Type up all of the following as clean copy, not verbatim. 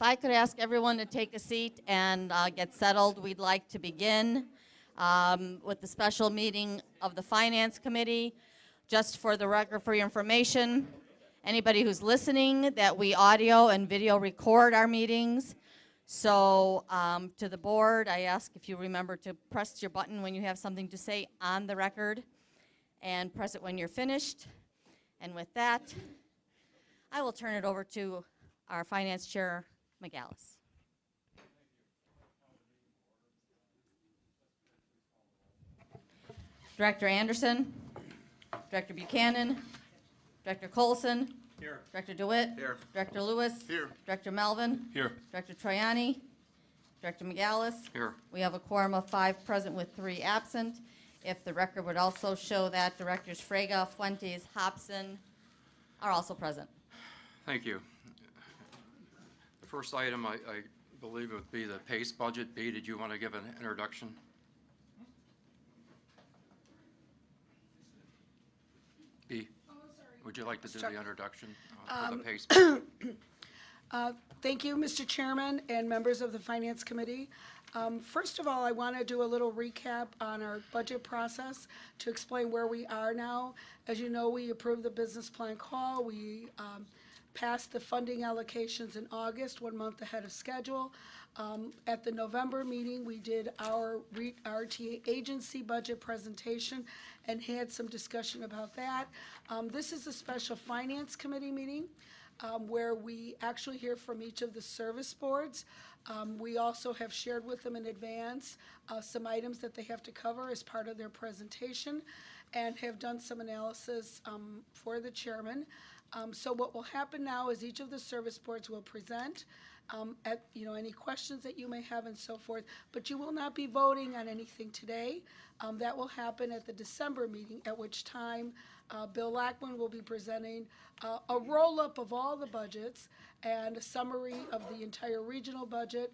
If I could ask everyone to take a seat and get settled, we'd like to begin with the special meeting of the Finance Committee. Just for the record, for your information, anybody who's listening, that we audio and video record our meetings. So to the board, I ask if you remember to press your button when you have something to say on the record, and press it when you're finished. And with that, I will turn it over to our Finance Chair, McGallis. Director Anderson, Director Buchanan, Director Colson. Here. Director DeWitt. Here. Director Lewis. Here. Director Melvin. Here. Director Troiani. Director McGallis. Here. We have a quorum of 5 present with 3 absent. If the record would also show that Directors Frega, Fuentes, Hobson are also present. Thank you. The first item, I believe, would be the PACE budget. B, did you want to give an introduction? B, would you like to do the introduction for the PACE budget? Thank you, Mr. Chairman and members of the Finance Committee. First of all, I want to do a little recap on our budget process to explain where we are now. As you know, we approved the business plan call. We passed the funding allocations in August, 1 month ahead of schedule. At the November meeting, we did our RTA agency budget presentation and had some discussion about that. This is a special Finance Committee meeting where we actually hear from each of the service boards. We also have shared with them in advance some items that they have to cover as part of their presentation and have done some analysis for the chairman. So what will happen now is each of the service boards will present at any questions that you may have and so forth, but you will not be voting on anything today. That will happen at the December meeting, at which time Bill Lackman will be presenting a roll-up of all the budgets and a summary of the entire regional budget,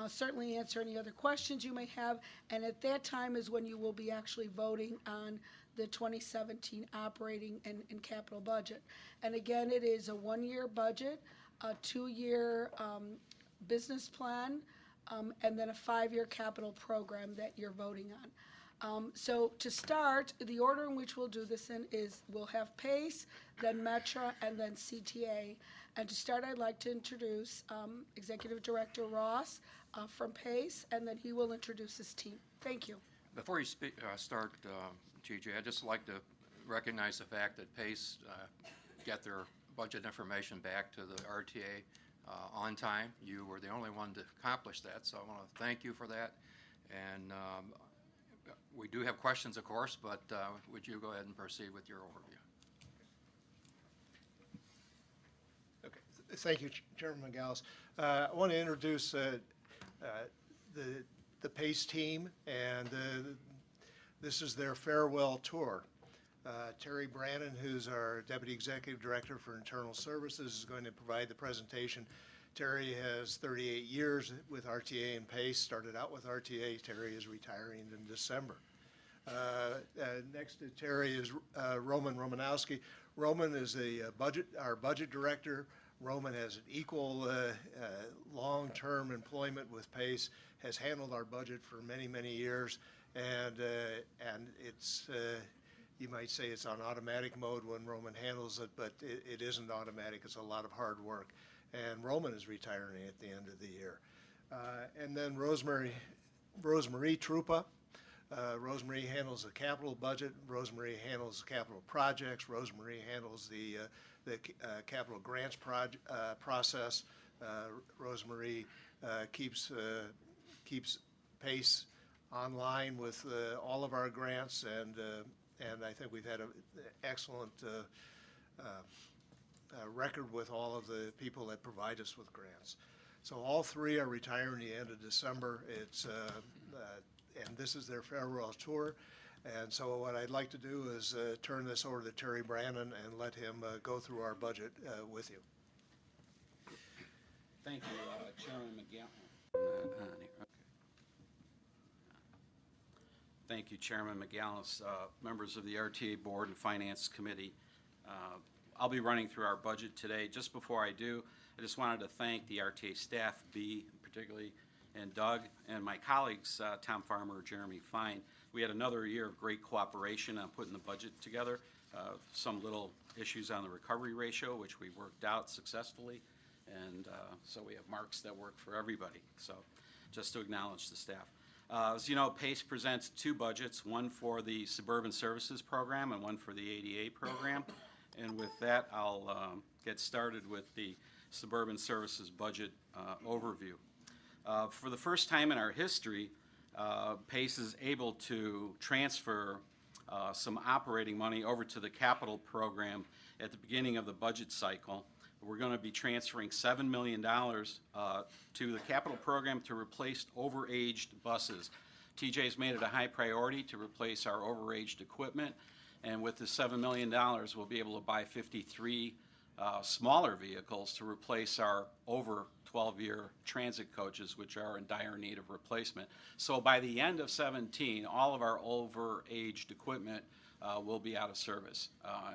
certainly answer any other questions you may have, and at that time is when you will be actually voting on the 2017 operating and capital budget. And again, it is a 1-year budget, a 2-year business plan, and then a 5-year capital program that you're voting on. So to start, the order in which we'll do this in is we'll have PACE, then METRA, and then CTA. And to start, I'd like to introduce Executive Director Ross from PACE, and then he will introduce his team. Thank you. Before you start, TJ, I'd just like to recognize the fact that PACE got their budget information back to the RTA on time. You were the only one to accomplish that, so I want to thank you for that. And we do have questions, of course, but would you go ahead and proceed with your overview? Okay. Thank you, Chairman McGallis. I want to introduce the PACE team, and this is their farewell tour. Terry Brannon, who's our Deputy Executive Director for Internal Services, is going to provide the presentation. Terry has 38 years with RTA and PACE, started out with RTA. Terry is retiring in December. Next to Terry is Roman Romanowski. Roman is our budget director. Roman has an equal long-term employment with PACE, has handled our budget for many, many years, and it's you might say it's on automatic mode when Roman handles it, but it isn't automatic. It's a lot of hard work. And Roman is retiring at the end of the year. And then Rosemary Trupa. Rosemary handles the capital budget. Rosemary handles capital projects. Rosemary handles the capital grants process. Rosemary keeps PACE online with all of our grants, and I think we've had an excellent record with all of the people that provide us with grants. So all 3 are retiring the end of December. And this is their farewell tour. And so what I'd like to do is turn this over to Terry Brannon and let him go through our budget with you. Thank you, Chairman McGallis. Thank you, Chairman McGallis, members of the RTA Board and Finance Committee. I'll be running through our budget today. Just before I do, I just wanted to thank the RTA staff, B particularly, and Doug, and my colleagues, Tom Farmer, Jeremy Fine. We had another year of great cooperation on putting the budget together. Some little issues on the recovery ratio, which we worked out successfully, and so we have marks that work for everybody. So just to acknowledge the staff. As you know, PACE presents two budgets, one for the Suburban Services Program and one for the ADA program. And with that, I'll get started with the Suburban Services budget overview. For the first time in our history, PACE is able to transfer some operating money over to the capital program at the beginning of the budget cycle. We're going to be transferring $7 million to the capital program to replace overaged buses. TJ's made it a high priority to replace our overaged equipment, and with the $7 million, we'll be able to buy 53 smaller vehicles to replace our over 12-year transit coaches, which are in dire need of replacement. So by the end of 17, all of our overaged equipment will be out of service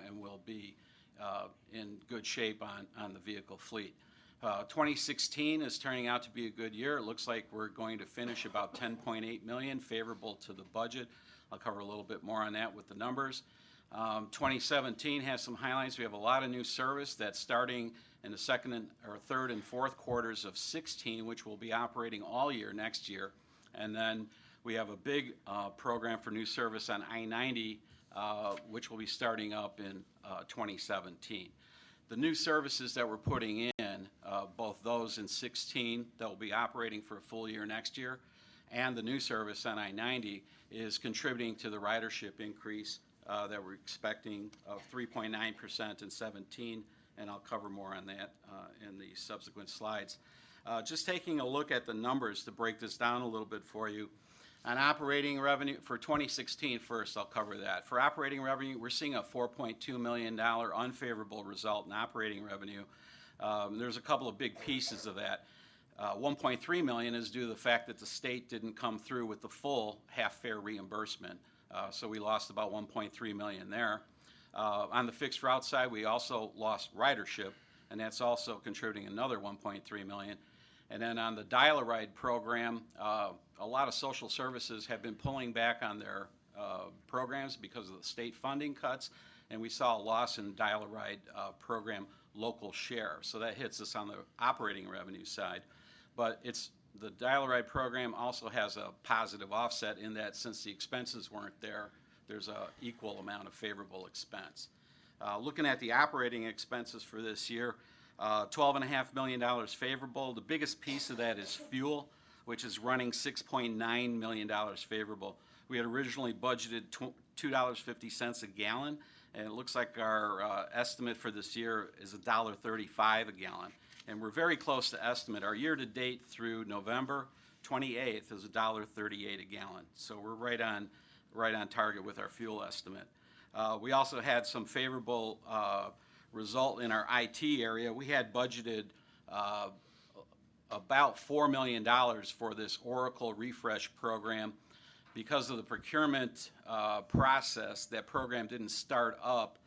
and will be in good shape on the vehicle fleet. 2016 is turning out to be a good year. It looks like we're going to finish about $10.8 million, favorable to the budget. I'll cover a little bit more on that with the numbers. 2017 has some highlights. We have a lot of new service that's starting in the second or third and fourth quarters of 16, which will be operating all year next year. And then we have a big program for new service on I-90, which will be starting up in 2017. The new services that we're putting in, both those in 16 that will be operating for a full year next year, and the new service on I-90 is contributing to the ridership increase that we're expecting of 3.9% in 17, and I'll cover more on that in the subsequent slides. Just taking a look at the numbers to break this down a little bit for you. On operating revenue for 2016, first I'll cover that. For operating revenue, we're seeing a $4.2 million unfavorable result in operating revenue. There's a couple of big pieces of that. $1.3 million is due to the fact that the state didn't come through with the full half-fare reimbursement. So we lost about $1.3 million there. On the fixed route side, we also lost ridership, and that's also contributing another $1.3 million. And then on the Dial-A-Ride program, a lot of social services have been pulling back on their programs because of the state funding cuts, and we saw a loss in Dial-A-Ride program local share. So that hits us on the operating revenue side. But the Dial-A-Ride program also has a positive offset in that since the expenses weren't there, there's an equal amount of favorable expense. Looking at the operating expenses for this year, $12.5 million favorable. The biggest piece of that is fuel, which is running $6.9 million favorable. We had originally budgeted $2.50 a gallon, and it looks like our estimate for this year is $1.35 a gallon. And we're very close to estimate. Our year-to-date through November 28th is $1.38 a gallon. So we're right on target with our fuel estimate. We also had some favorable result in our IT area. We had budgeted about $4 million for this Oracle refresh program. Because of the procurement process, that program didn't start up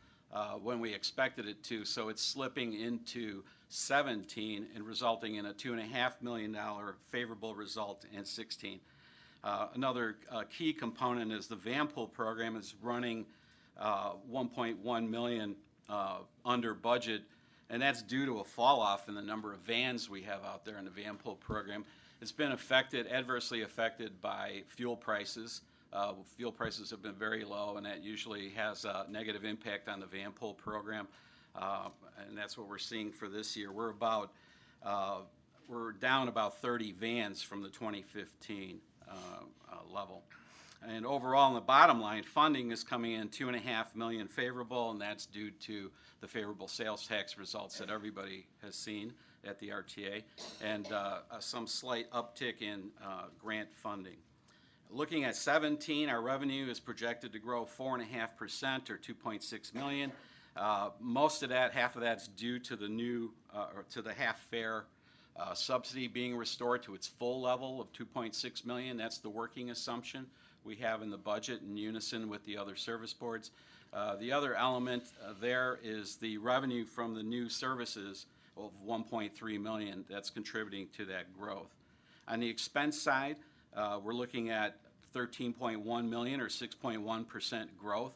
when we expected it to, so it's slipping into 17 and resulting in a $2.5 million favorable result in 16. Another key component is the van pool program is running $1.1 million under budget, and that's due to a fall off in the number of vans we have out there in the van pool program. It's been adversely affected by fuel prices. Fuel prices have been very low, and that usually has a negative impact on the van pool program, and that's what we're seeing for this year. We're down about 30 vans from the 2015 level. And overall, on the bottom line, funding is coming in $2.5 million favorable, and that's due to the favorable sales tax results that everybody has seen at the RTA, and some slight uptick in grant funding. Looking at 17, our revenue is projected to grow 4.5% or $2.6 million. Most of that, half of that's due to the to the half-fare subsidy being restored to its full level of $2.6 million. That's the working assumption we have in the budget in unison with the other service boards. The other element there is the revenue from the new services of $1.3 million that's contributing to that growth. On the expense side, we're looking at $13.1 million or 6.1% growth.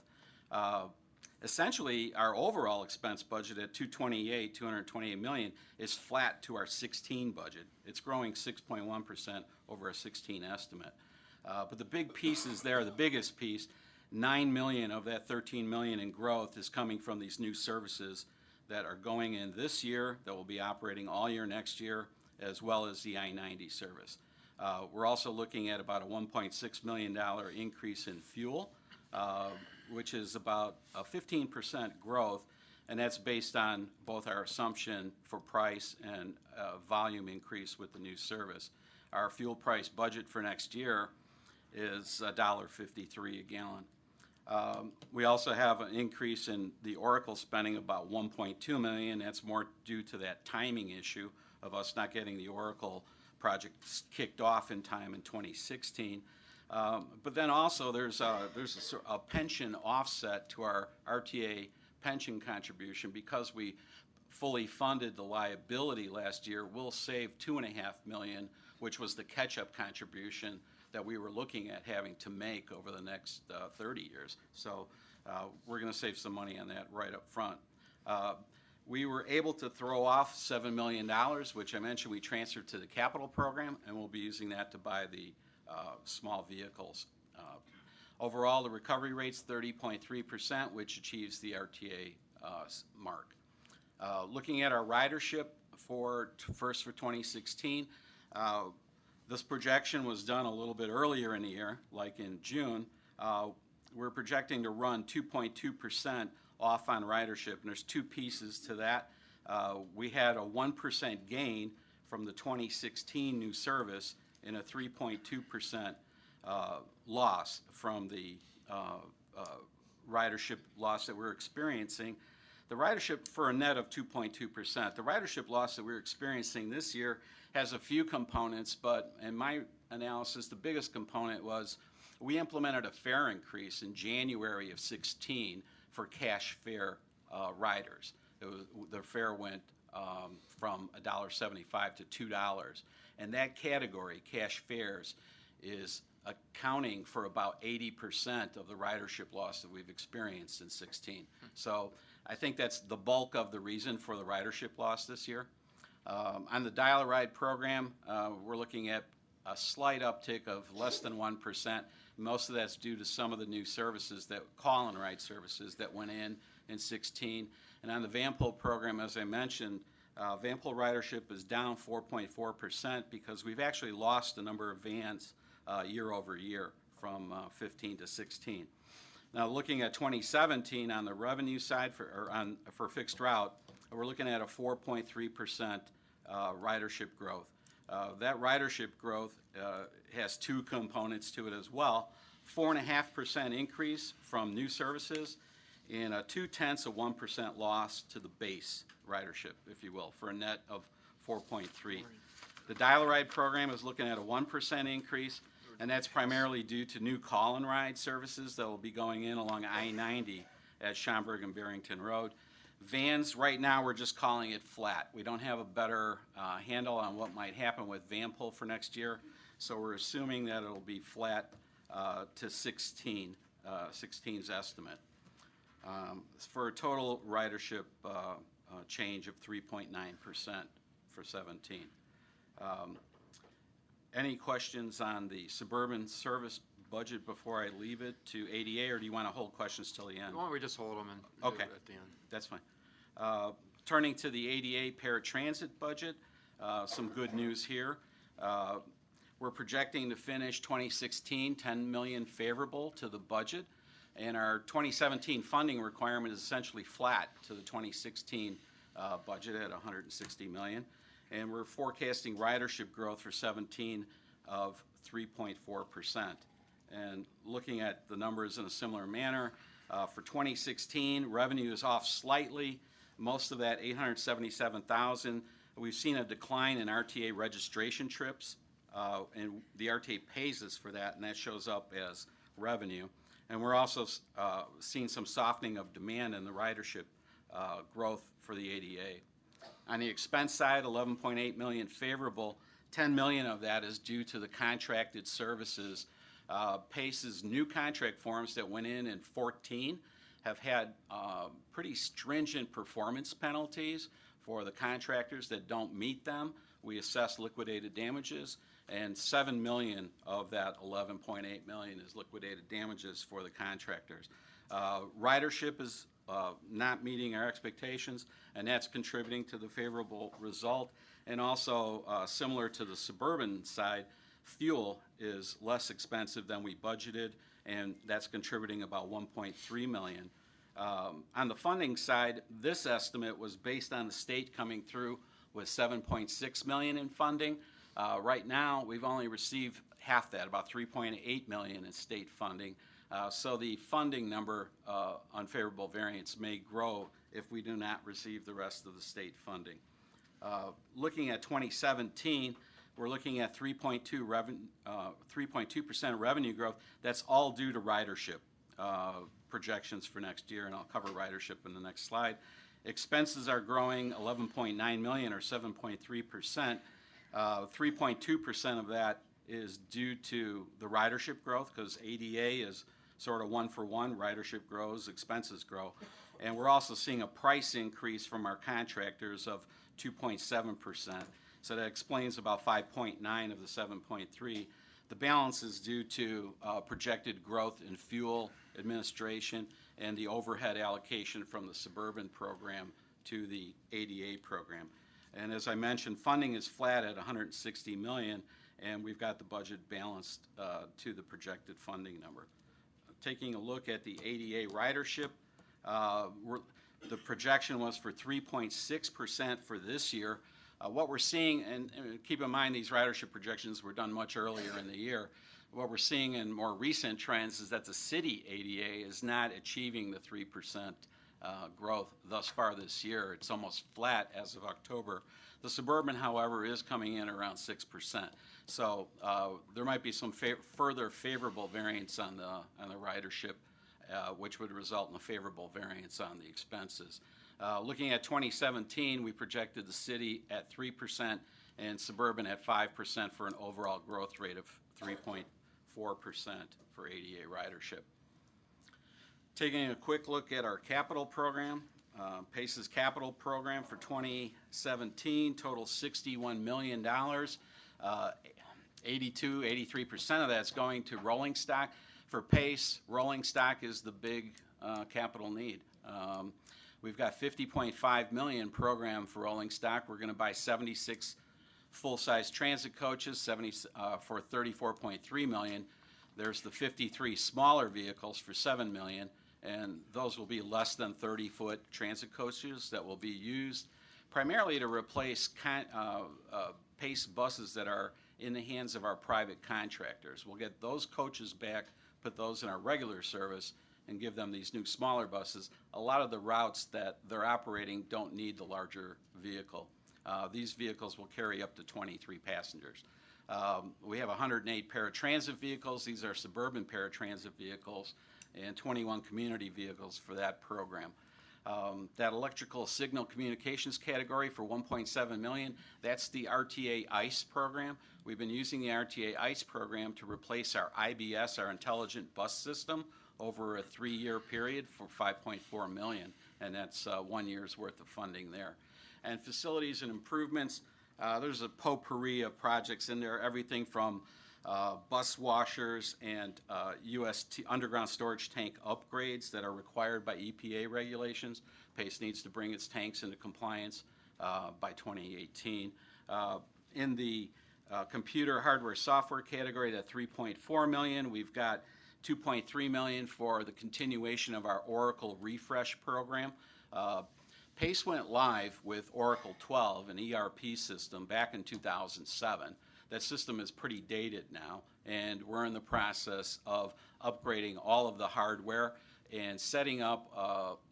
Essentially, our overall expense budget at $228 million is flat to our 16 budget. It's growing 6.1% over a 16 estimate. But the big pieces there, the biggest piece, $9 million of that $13 million in growth is coming from these new services that are going in this year, that will be operating all year next year, as well as the I-90 service. We're also looking at about a $1.6 million increase in fuel, which is about a 15% growth, and that's based on both our assumption for price and volume increase with the new service. Our fuel price budget for next year is $1.53 a gallon. We also have an increase in the Oracle spending, about $1.2 million. That's more due to that timing issue of us not getting the Oracle project kicked off in time in 2016. But then also there's a pension offset to our RTA pension contribution. Because we fully funded the liability last year, we'll save $2.5 million, which was the catch-up contribution that we were looking at having to make over the next 30 years. So we're going to save some money on that right up front. We were able to throw off $7 million, which I mentioned we transferred to the capital program, and we'll be using that to buy the small vehicles. Overall, the recovery rate's 30.3%, which achieves the RTA mark. Looking at our ridership for 2016, this projection was done a little bit earlier in the year, like in June. We're projecting to run 2.2% off on ridership, and there's two pieces to that. We had a 1% gain from the 2016 new service and a 3.2% loss from the ridership loss that we're experiencing. The ridership for a net of 2.2%. The ridership loss that we're experiencing this year has a few components, but in my analysis, the biggest component was we implemented a fare increase in January of 16 for cash fare riders. The fare went from $1.75 to $2, and that category, cash fares, is accounting for about 80% of the ridership loss that we've experienced in 16. So I think that's the bulk of the reason for the ridership loss this year. On the Dial-A-Ride program, we're looking at a slight uptick of less than 1%. Most of that's due to some of the new services, that call-and-ride services that went in 16. And on the Vanpol program, as I mentioned, Vanpol ridership is down 4.4% because we've actually lost a number of vans year over year from 15 to 16. Now, looking at 2017 on the revenue side for fixed route, we're looking at a 4.3% ridership growth. That ridership growth has two components to it as well: 4.5% increase from new services and a 0.2% loss to the base ridership, if you will, for a net of 4.3. The Dial-A-Ride program is looking at a 1% increase, and that's primarily due to new call-and-ride services that will be going in along I-90 at Schaumburg and Barrington Road. Vans, right now, we're just calling it flat. We don't have a better handle on what might happen with Vanpol for next year, so we're assuming that it'll be flat to 16's estimate. For a total ridership change of 3.9% for 17. Any questions on the suburban service budget before I leave it to ADA, or do you want to hold questions till the end? Why don't we just hold them and do it at the end? That's fine. Turning to the ADA paratransit budget, some good news here. We're projecting to finish 2016 $10 million favorable to the budget, and our 2017 funding requirement is essentially flat to the 2016 budget at $160 million. And we're forecasting ridership growth for 17 of 3.4%. And looking at the numbers in a similar manner, for 2016, revenue is off slightly. Most of that, $877,000. We've seen a decline in RTA registration trips, and the RTA pays us for that, and that shows up as revenue. And we're also seeing some softening of demand in the ridership growth for the ADA. On the expense side, 11.8 million favorable. 10 million of that is due to the contracted services. PACE's new contract forms that went in 14 have had pretty stringent performance penalties for the contractors that don't meet them. We assess liquidated damages, and 7 million of that 11.8 million is liquidated damages for the contractors. Ridership is not meeting our expectations, and that's contributing to the favorable result. And also, similar to the suburban side, fuel is less expensive than we budgeted, and that's contributing about 1.3 million. On the funding side, this estimate was based on the state coming through with 7.6 million in funding. Right now, we've only received half that, about 3.8 million in state funding. So the funding number, unfavorable variance, may grow if we do not receive the rest of the state funding. Looking at 2017, we're looking at 3.2% revenue growth. That's all due to ridership projections for next year, and I'll cover ridership in the next slide. Expenses are growing 11.9 million or 7.3%. 3.2% of that is due to the ridership growth, because ADA is sort of one for one. Ridership grows, expenses grow. And we're also seeing a price increase from our contractors of 2.7%. So that explains about 5.9 of the 7.3. The balance is due to projected growth in fuel, administration, and the overhead allocation from the suburban program to the ADA program. And as I mentioned, funding is flat at 160 million, and we've got the budget balanced to the projected funding number. Taking a look at the ADA ridership, the projection was for 3.6% for this year. What we're seeing, and keep in mind these ridership projections were done much earlier in the year, what we're seeing in more recent trends is that the city ADA is not achieving the 3% growth thus far this year. It's almost flat as of October. The suburban, however, is coming in around 6%. So there might be some further favorable variance on the ridership, which would result in a favorable variance on the expenses. Looking at 2017, we projected the city at 3% and suburban at 5% for an overall growth rate of 3.4% for ADA ridership. Taking a quick look at our capital program, PACE's capital program for 2017 totals $61 million. 83% of that's going to rolling stock. For PACE, rolling stock is the big capital need. We've got $50.5 million programmed for rolling stock. We're going to buy 76 full-size transit coaches, for $34.3 million. There's the 53 smaller vehicles for $7 million, and those will be less than 30-foot transit coaches that will be used primarily to replace PACE buses that are in the hands of our private contractors. We'll get those coaches back, put those in our regular service, and give them these new smaller buses. A lot of the routes that they're operating don't need the larger vehicle. These vehicles will carry up to 23 passengers. We have 108 paratransit vehicles. These are suburban paratransit vehicles, and 21 community vehicles for that program. That electrical signal communications category for $1.7 million, that's the RTA ICE program. We've been using the RTA ICE program to replace our IBS, our intelligent bus system, over a 3-year period for $5.4 million, and that's 1 year's worth of funding there. And facilities and improvements, there's a potpourri of projects in there, everything from bus washers and UST, underground storage tank upgrades that are required by EPA regulations. PACE needs to bring its tanks into compliance by 2018. In the computer hardware software category, at $3.4 million, we've got $2.3 million for the continuation of our Oracle refresh program. PACE went live with Oracle 12, an ERP system, back in 2007. That system is pretty dated now, and we're in the process of upgrading all of the hardware and setting up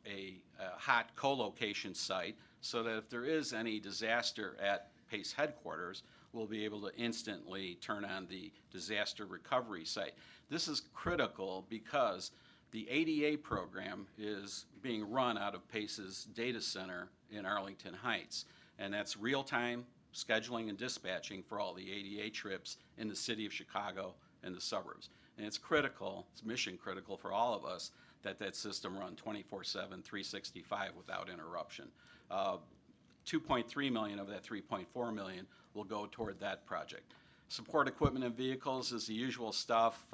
a hot co-location site so that if there is any disaster at PACE headquarters, we'll be able to instantly turn on the disaster recovery site. This is critical because the ADA program is being run out of PACE's data center in Arlington Heights. and that's real-time scheduling and dispatching for all the ADA trips in the city of Chicago and the suburbs. And it's critical, it's mission critical for all of us that that system run 24/7, 365 without interruption. 2.3 million of that 3.4 million will go toward that project. Support equipment and vehicles is the usual stuff.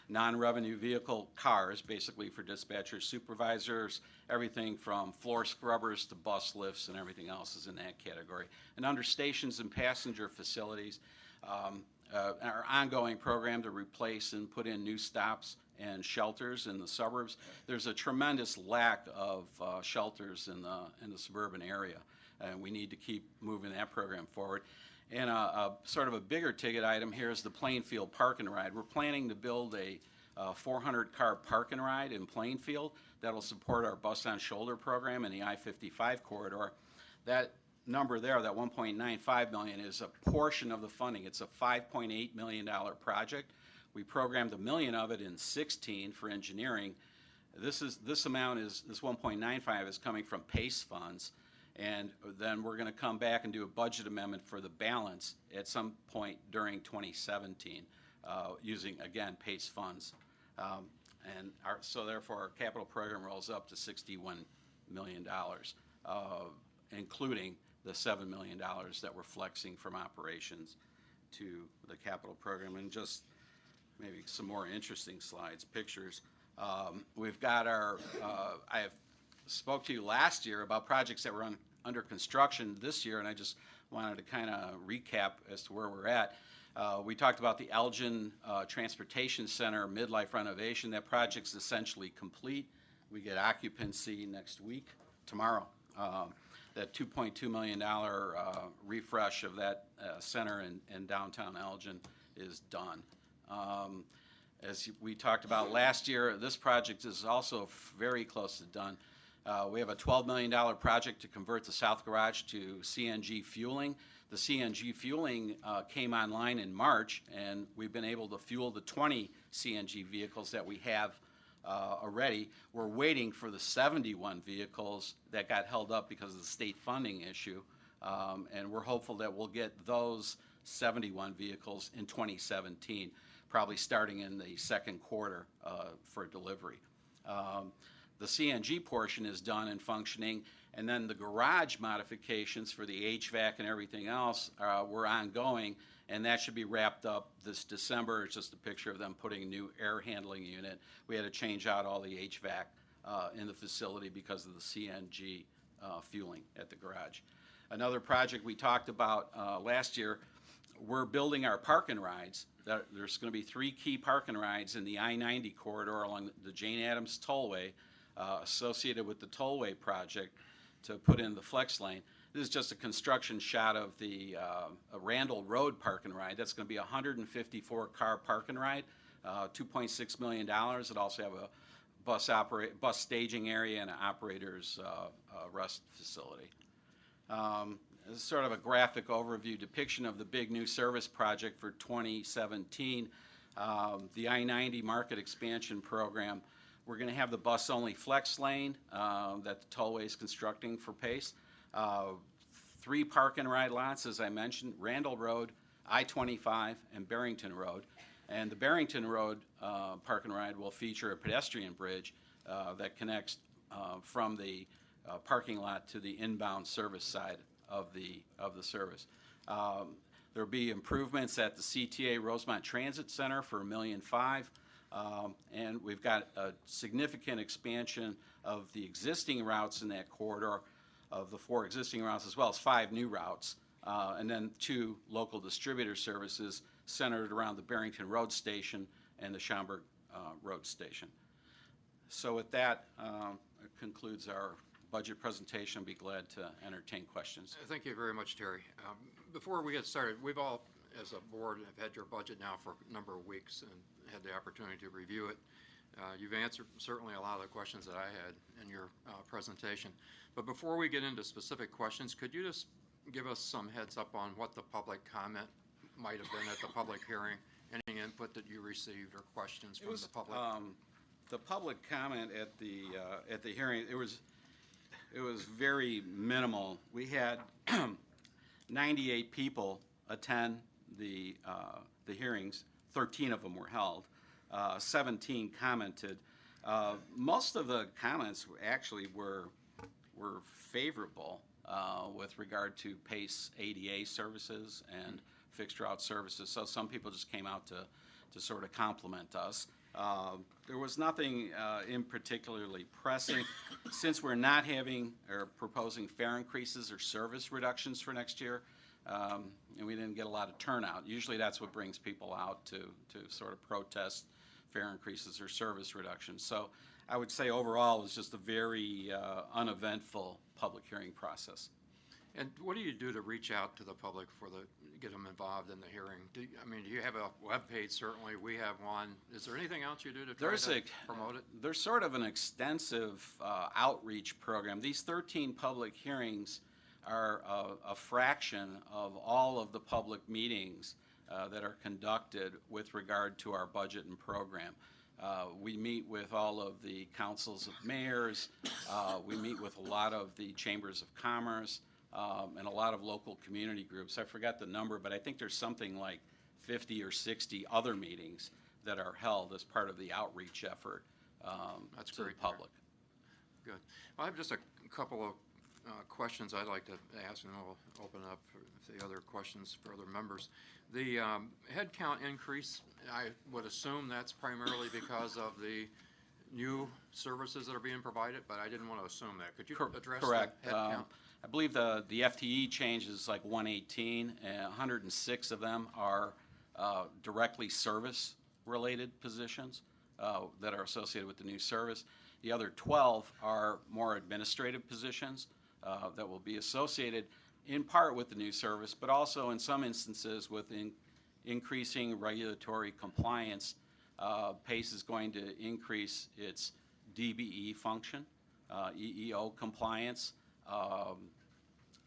Non-revenue vehicle cars, basically for dispatchers, supervisors, everything from floor scrubbers to bus lifts and everything else is in that category. And under stations and passenger facilities, our ongoing program to replace and put in new stops and shelters in the suburbs. There's a tremendous lack of shelters in the suburban area, and we need to keep moving that program forward. And a sort of a bigger ticket item here is the Plainfield Park and Ride. We're planning to build a 400-car park and ride in Plainfield that'll support our Bus on Shoulder program in the I-55 corridor. That number there, that 1.95 million, is a portion of the funding. It's a $5.8 million project. We programmed $1 million of it in 16 for engineering. This amount is, this 1.95 is coming from PACE funds. And then we're going to come back and do a budget amendment for the balance at some point during 2017 using, again, PACE funds. So therefore, our capital program rolls up to $61 million, including the $7 million that we're flexing from operations to the capital program. And just maybe some more interesting slides, pictures. We've got our, I have spoke to you last year about projects that were under construction this year, and I just wanted to kind of recap as to where we're at. We talked about the Elgin Transportation Center midlife renovation. That project's essentially complete. We get occupancy next week, tomorrow. That $2.2 million refresh of that center in downtown Elgin is done. As we talked about last year, this project is also very close to done. We have a $12 million project to convert the South Garage to CNG fueling. The CNG fueling came online in March, and we've been able to fuel the 20 CNG vehicles that we have already. We're waiting for the 71 vehicles that got held up because of the state funding issue, and we're hopeful that we'll get those 71 vehicles in 2017, probably starting in the second quarter for delivery. The CNG portion is done and functioning, and then the garage modifications for the HVAC and everything else were ongoing, and that should be wrapped up this December. It's just a picture of them putting a new air handling unit. We had to change out all the HVAC in the facility because of the CNG fueling at the garage. Another project we talked about last year, we're building our park and rides. There's going to be 3 key park and rides in the I-90 corridor along the Jane Addams Tollway associated with the Tollway project to put in the flex lane. This is just a construction shot of the Randall Road park and ride. That's going to be a 154-car park and ride, $2.6 million. It also have a bus staging area and an operator's rest facility. This is sort of a graphic overview depiction of the big new service project for 2017. The I-90 market expansion program. We're going to have the bus-only flex lane that the Tollway is constructing for PACE. 3 park and ride lots, as I mentioned, Randall Road, I-25, and Barrington Road. And the Barrington Road park and ride will feature a pedestrian bridge that connects from the parking lot to the inbound service side of the service. There will be improvements at the CTA Rosemont Transit Center for $1.5 million. And we've got a significant expansion of the existing routes in that corridor, of the 4 existing routes, as well as 5 new routes, and then 2 local distributor services centered around the Barrington Road Station and the Schaumburg Road Station. So with that, concludes our budget presentation. I'll be glad to entertain questions. Thank you very much, Terry. Before we get started, we've all, as a board, have had your budget now for a number of weeks and had the opportunity to review it. You've answered certainly a lot of the questions that I had in your presentation. But before we get into specific questions, could you just give us some heads up on what the public comment might have been at the public hearing? Any input that you received or questions from the public? The public comment at the hearing, it it was very minimal. We had 98 people attend the hearings. 13 of them were held. 17 commented. Most of the comments actually were favorable with regard to PACE ADA services and fixed route services. So some people just came out to sort of compliment us. There was nothing in particularly pressing. Since we're not having or proposing fare increases or service reductions for next year, and we didn't get a lot of turnout. Usually that's what brings people out to sort of protest fare increases or service reductions. So I would say overall it was just a very uneventful public hearing process. And what do you do to reach out to the public get them involved in the hearing? Do you have a web page? Certainly, we have one. Is there anything else you do to try to promote it? There's sort of an extensive outreach program. These 13 public hearings are a fraction of all of the public meetings that are conducted with regard to our budget and program. We meet with all of the councils of mayors. We meet with a lot of the chambers of commerce. And a lot of local community groups. I forgot the number, but I think there's something like 50 or 60 other meetings that are held as part of the outreach effort to the public. Good. Well, I have just a couple of questions I'd like to ask, and we'll open up for the other questions for other members. The head count increase, I would assume that's primarily because of the new services that are being provided, but I didn't want to assume that. Could you address Correct. the head count? I believe the FTE change is like 118, and 106 of them are directly service-related positions that are associated with the new service. The other 12 are more administrative positions that will be associated in part with the new service, but also in some instances with increasing regulatory compliance. PACE is going to increase its DBE function, EEO compliance,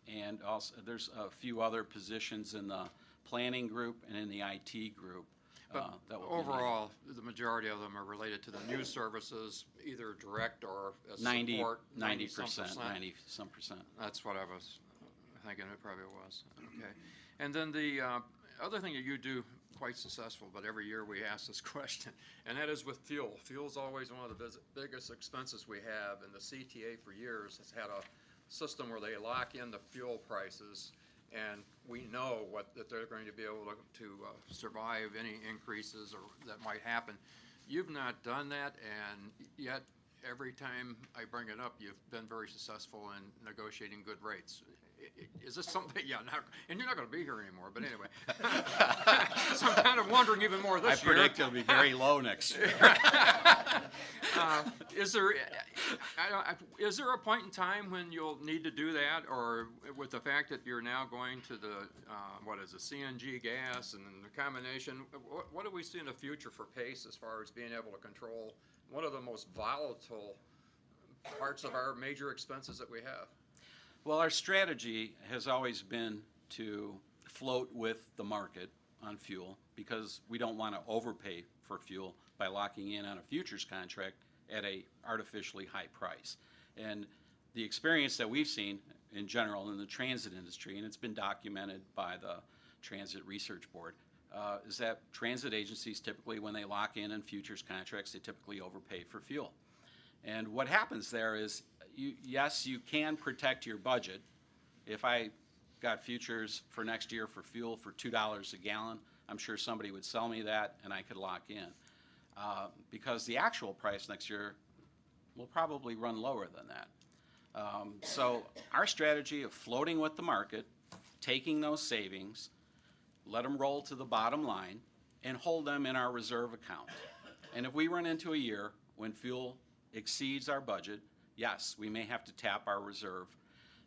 and also there's a few other positions in the planning group and in the IT group. But overall, the majority of them are related to the new services, either direct or as support. 90%, 90-some percent. That's what I was thinking it probably was. Okay. And then the other thing that you do quite successful, but every year we ask this question, and that is with fuel. Fuel's always one of the biggest expenses we have, and the CTA for years has had a system where they lock in the fuel prices, and we know that they're going to be able to survive any increases or that might happen. You've not done that, and yet every time I bring it up, you've been very successful in negotiating good rates. Is this something? Yeah, and you're not going to be here anymore. But anyway, so I'm kind of wondering even more this year. I predict it'll be very low next year. Is there a point in time when you'll need to do that, or with the fact that you're now going to the CNG gas and the combination? What do we see in the future for PACE as far as being able to control one of the most volatile parts of our major expenses that we have? Well, our strategy has always been to float with the market on fuel because we don't want to overpay for fuel by locking in on a futures contract at a artificially high price. And the experience that we've seen in general in the transit industry, and it's been documented by the Transit Research Board, is that transit agencies typically, when they lock in futures contracts, they typically overpay for fuel. And what happens there is, yes, you can protect your budget. If I got futures for next year for fuel for $2 a gallon, I'm sure somebody would sell me that and I could lock in. Because the actual price next year will probably run lower than that. So our strategy of floating with the market, taking those savings, let them roll to the bottom line, and hold them in our reserve account. And if we run into a year when fuel exceeds our budget, yes, we may have to tap our reserve.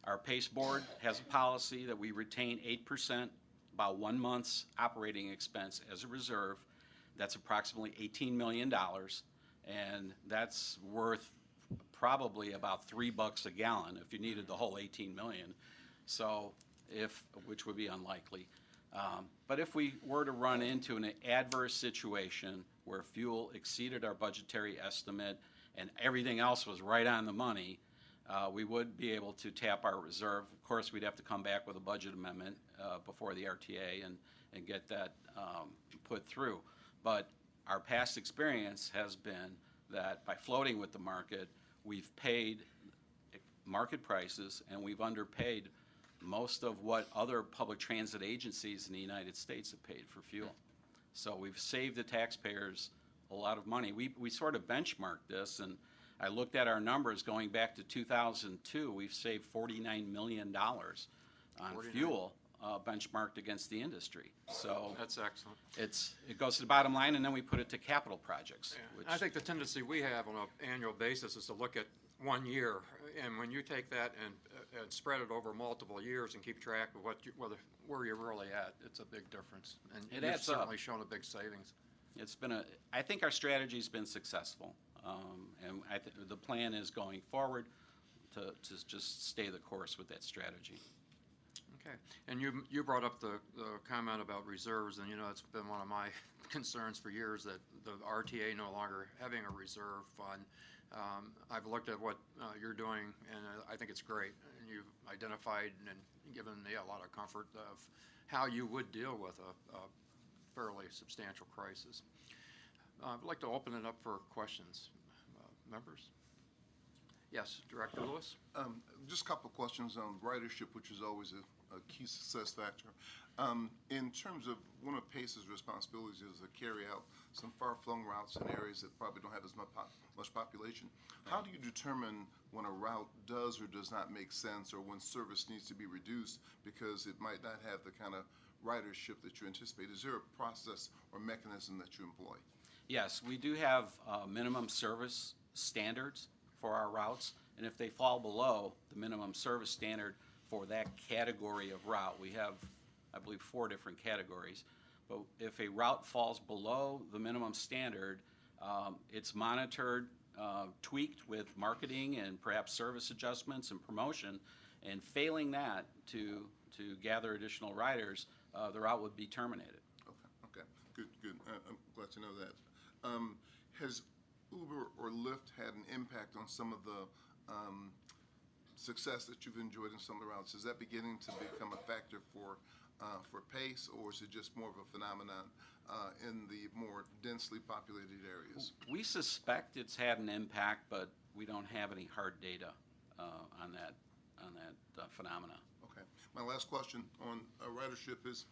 Our PACE board has a policy that we retain 8%, about 1 month's operating expense as a reserve. That's approximately $18 million, and that's worth probably about $3 a gallon if you needed the whole 18 million. So which would be unlikely. But if we were to run into an adverse situation where fuel exceeded our budgetary estimate and everything else was right on the money, we would be able to tap our reserve. Of course, we'd have to come back with a budget amendment before the RTA and get that put through. But our past experience has been that by floating with the market, we've paid market prices and we've underpaid most of what other public transit agencies in the United States have paid for fuel. So we've saved the taxpayers a lot of money. We sort of benchmarked this, and I looked at our numbers going back to 2002. We've saved $49 million on 49. fuel benchmarked against the industry. So That's excellent. it goes to the bottom line, and then we put it to capital projects. Yeah. Which, I think the tendency we have on an annual basis is to look at 1 year, and when you take that and spread it over multiple years and keep track of where you're really at, it's a big difference. And It you've adds up. certainly shown a big savings. it's been I think our strategy's been successful, and the plan is going forward to just stay the course with that strategy. Okay, and you brought up the comment about reserves, and it's been one of my concerns for years that the RTA no longer having a reserve fund. I've looked at what you're doing, and I think it's great. And you've identified and given me a lot of comfort of how you would deal with a fairly substantial crisis. I'd like to open it up for questions. Members? Yes, Director Lewis? Just a couple of questions on ridership, which is always a key success factor. In terms of one of PACE's responsibilities is to carry out some far-flung routes in areas that probably don't have as much population. How do you determine when a route does or does not make sense, or when service needs to be reduced because it might not have the kind of ridership that you anticipate? Is there a process or mechanism that you employ? Yes, we do have minimum service standards for our routes, and if they fall below the minimum service standard for that category of route, we have, I believe, 4 different categories. But if a route falls below the minimum standard, it's monitored, tweaked with marketing and perhaps service adjustments and promotion, and failing that to gather additional riders, the route would be terminated. Okay, good. I'm glad to know that. Has Uber or Lyft had an impact on some of the success that you've enjoyed in some of the routes? Is that beginning to become a factor for PACE, or is it just more of a phenomenon in the more densely populated areas? We suspect it's had an impact, but we don't have any hard data on that phenomena. Okay. My last question on ridership is,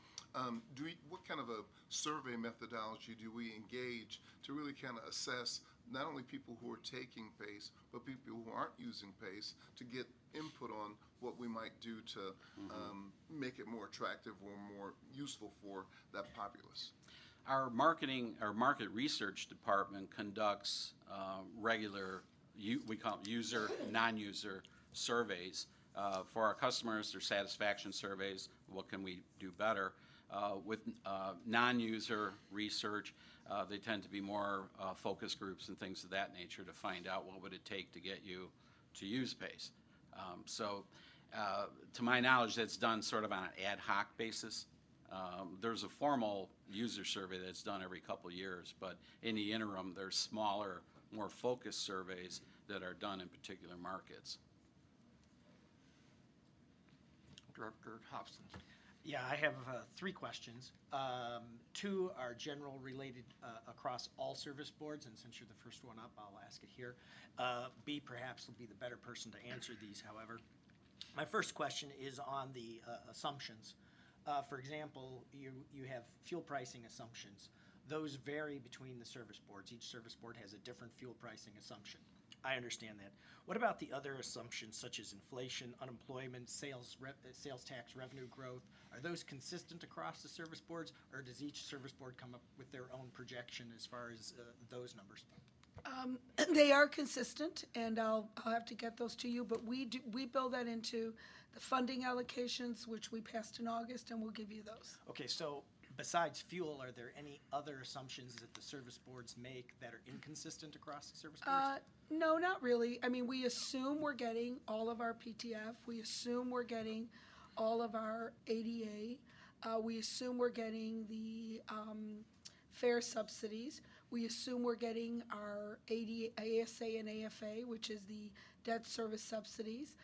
what kind of a survey methodology do we engage to really kind of assess not only people who are taking PACE, but people who aren't using PACE, to get input on what we might do to make it more attractive or more useful for that populace? Our market research department conducts regular, we call them user, non-user surveys for our customers. Their satisfaction surveys. What can we do better? With non-user research, they tend to be more focus groups and things of that nature to find out what would it take to get you to use PACE. To my knowledge, that's done sort of on an ad hoc basis. There's a formal user survey that's done every couple of years, but in the interim, there's smaller, more focused surveys that are done in particular markets. Director Hobson? Yeah, I have 3 questions. 2 are general related across all service boards, and since you're the first one up, I'll ask it here. B, perhaps will be the better person to answer these, however. My first question is on the assumptions. For example, you have fuel pricing assumptions. Those vary between the service boards. Each service board has a different fuel pricing assumption. I understand that. What about the other assumptions such as inflation, unemployment, sales tax revenue growth? Are those consistent across the service boards, or does each service board come up with their own projection as far as those numbers? They are consistent, and I'll have to get those to you, but we build that into the funding allocations, which we passed in August, and we'll give you those. Okay, so besides fuel, are there any other assumptions that the service boards make that are inconsistent across the service boards? No, not really. I mean, we assume we're getting all of our PTF. We assume we're getting all of our ADA. We assume we're getting the fare subsidies. We assume we're getting our ASA and AFA, which is the debt service subsidies.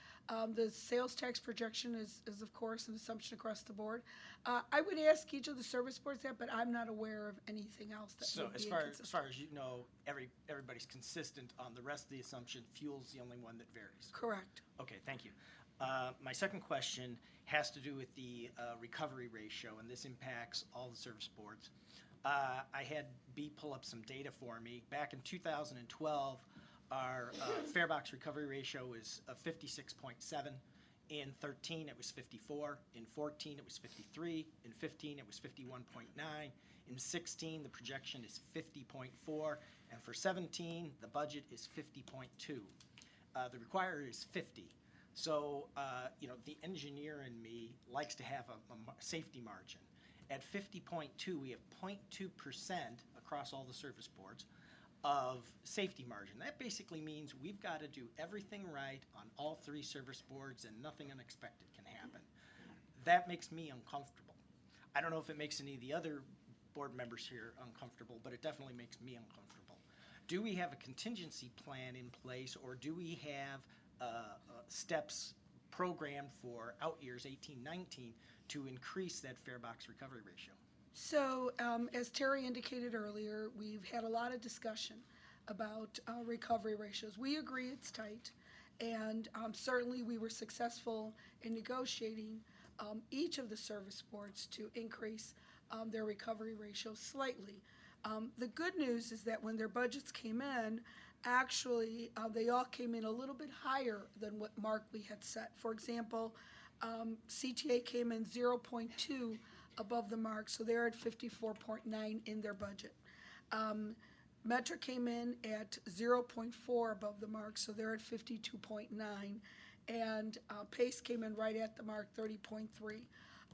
The sales tax projection is of course, an assumption across the board. I would ask each of the service boards that, but I'm not aware of anything else that So would as be far inconsistent. as you know, everybody's consistent on the rest of the assumption. Fuel's the only one that varies. Correct. Okay, thank you. My second question has to do with the recovery ratio, and this impacts all the service boards. I had B pull up some data for me. Back in 2012, our fare box recovery ratio was 56.7. In 13, it was 54. In 14, it was 53. In 15, it was 51.9. In 16, the projection is 50.4. And for 17, the budget is 50.2. The required is 50. So, the engineer in me likes to have a safety margin. At 50.2, we have 0.2% across all the service boards of safety margin. That basically means we've got to do everything right on all three service boards and nothing unexpected can happen. That makes me uncomfortable. I don't know if it makes any of the other board members here uncomfortable, but it definitely makes me uncomfortable. Do we have a contingency plan in place, or do we have steps programmed for out years 18, 19 to increase that fare box recovery ratio? So, as Terry indicated earlier, we've had a lot of discussion about recovery ratios. We agree it's tight, and certainly we were successful in negotiating each of the service boards to increase their recovery ratio slightly. The good news is that when their budgets came in, actually, they all came in a little bit higher than what mark we had set. For example, CTA came in 0.2 above the mark, so they're at 54.9 in their budget. Metra came in at 0.4 above the mark, so they're at 52.9. And PACE came in right at the mark, 30.3.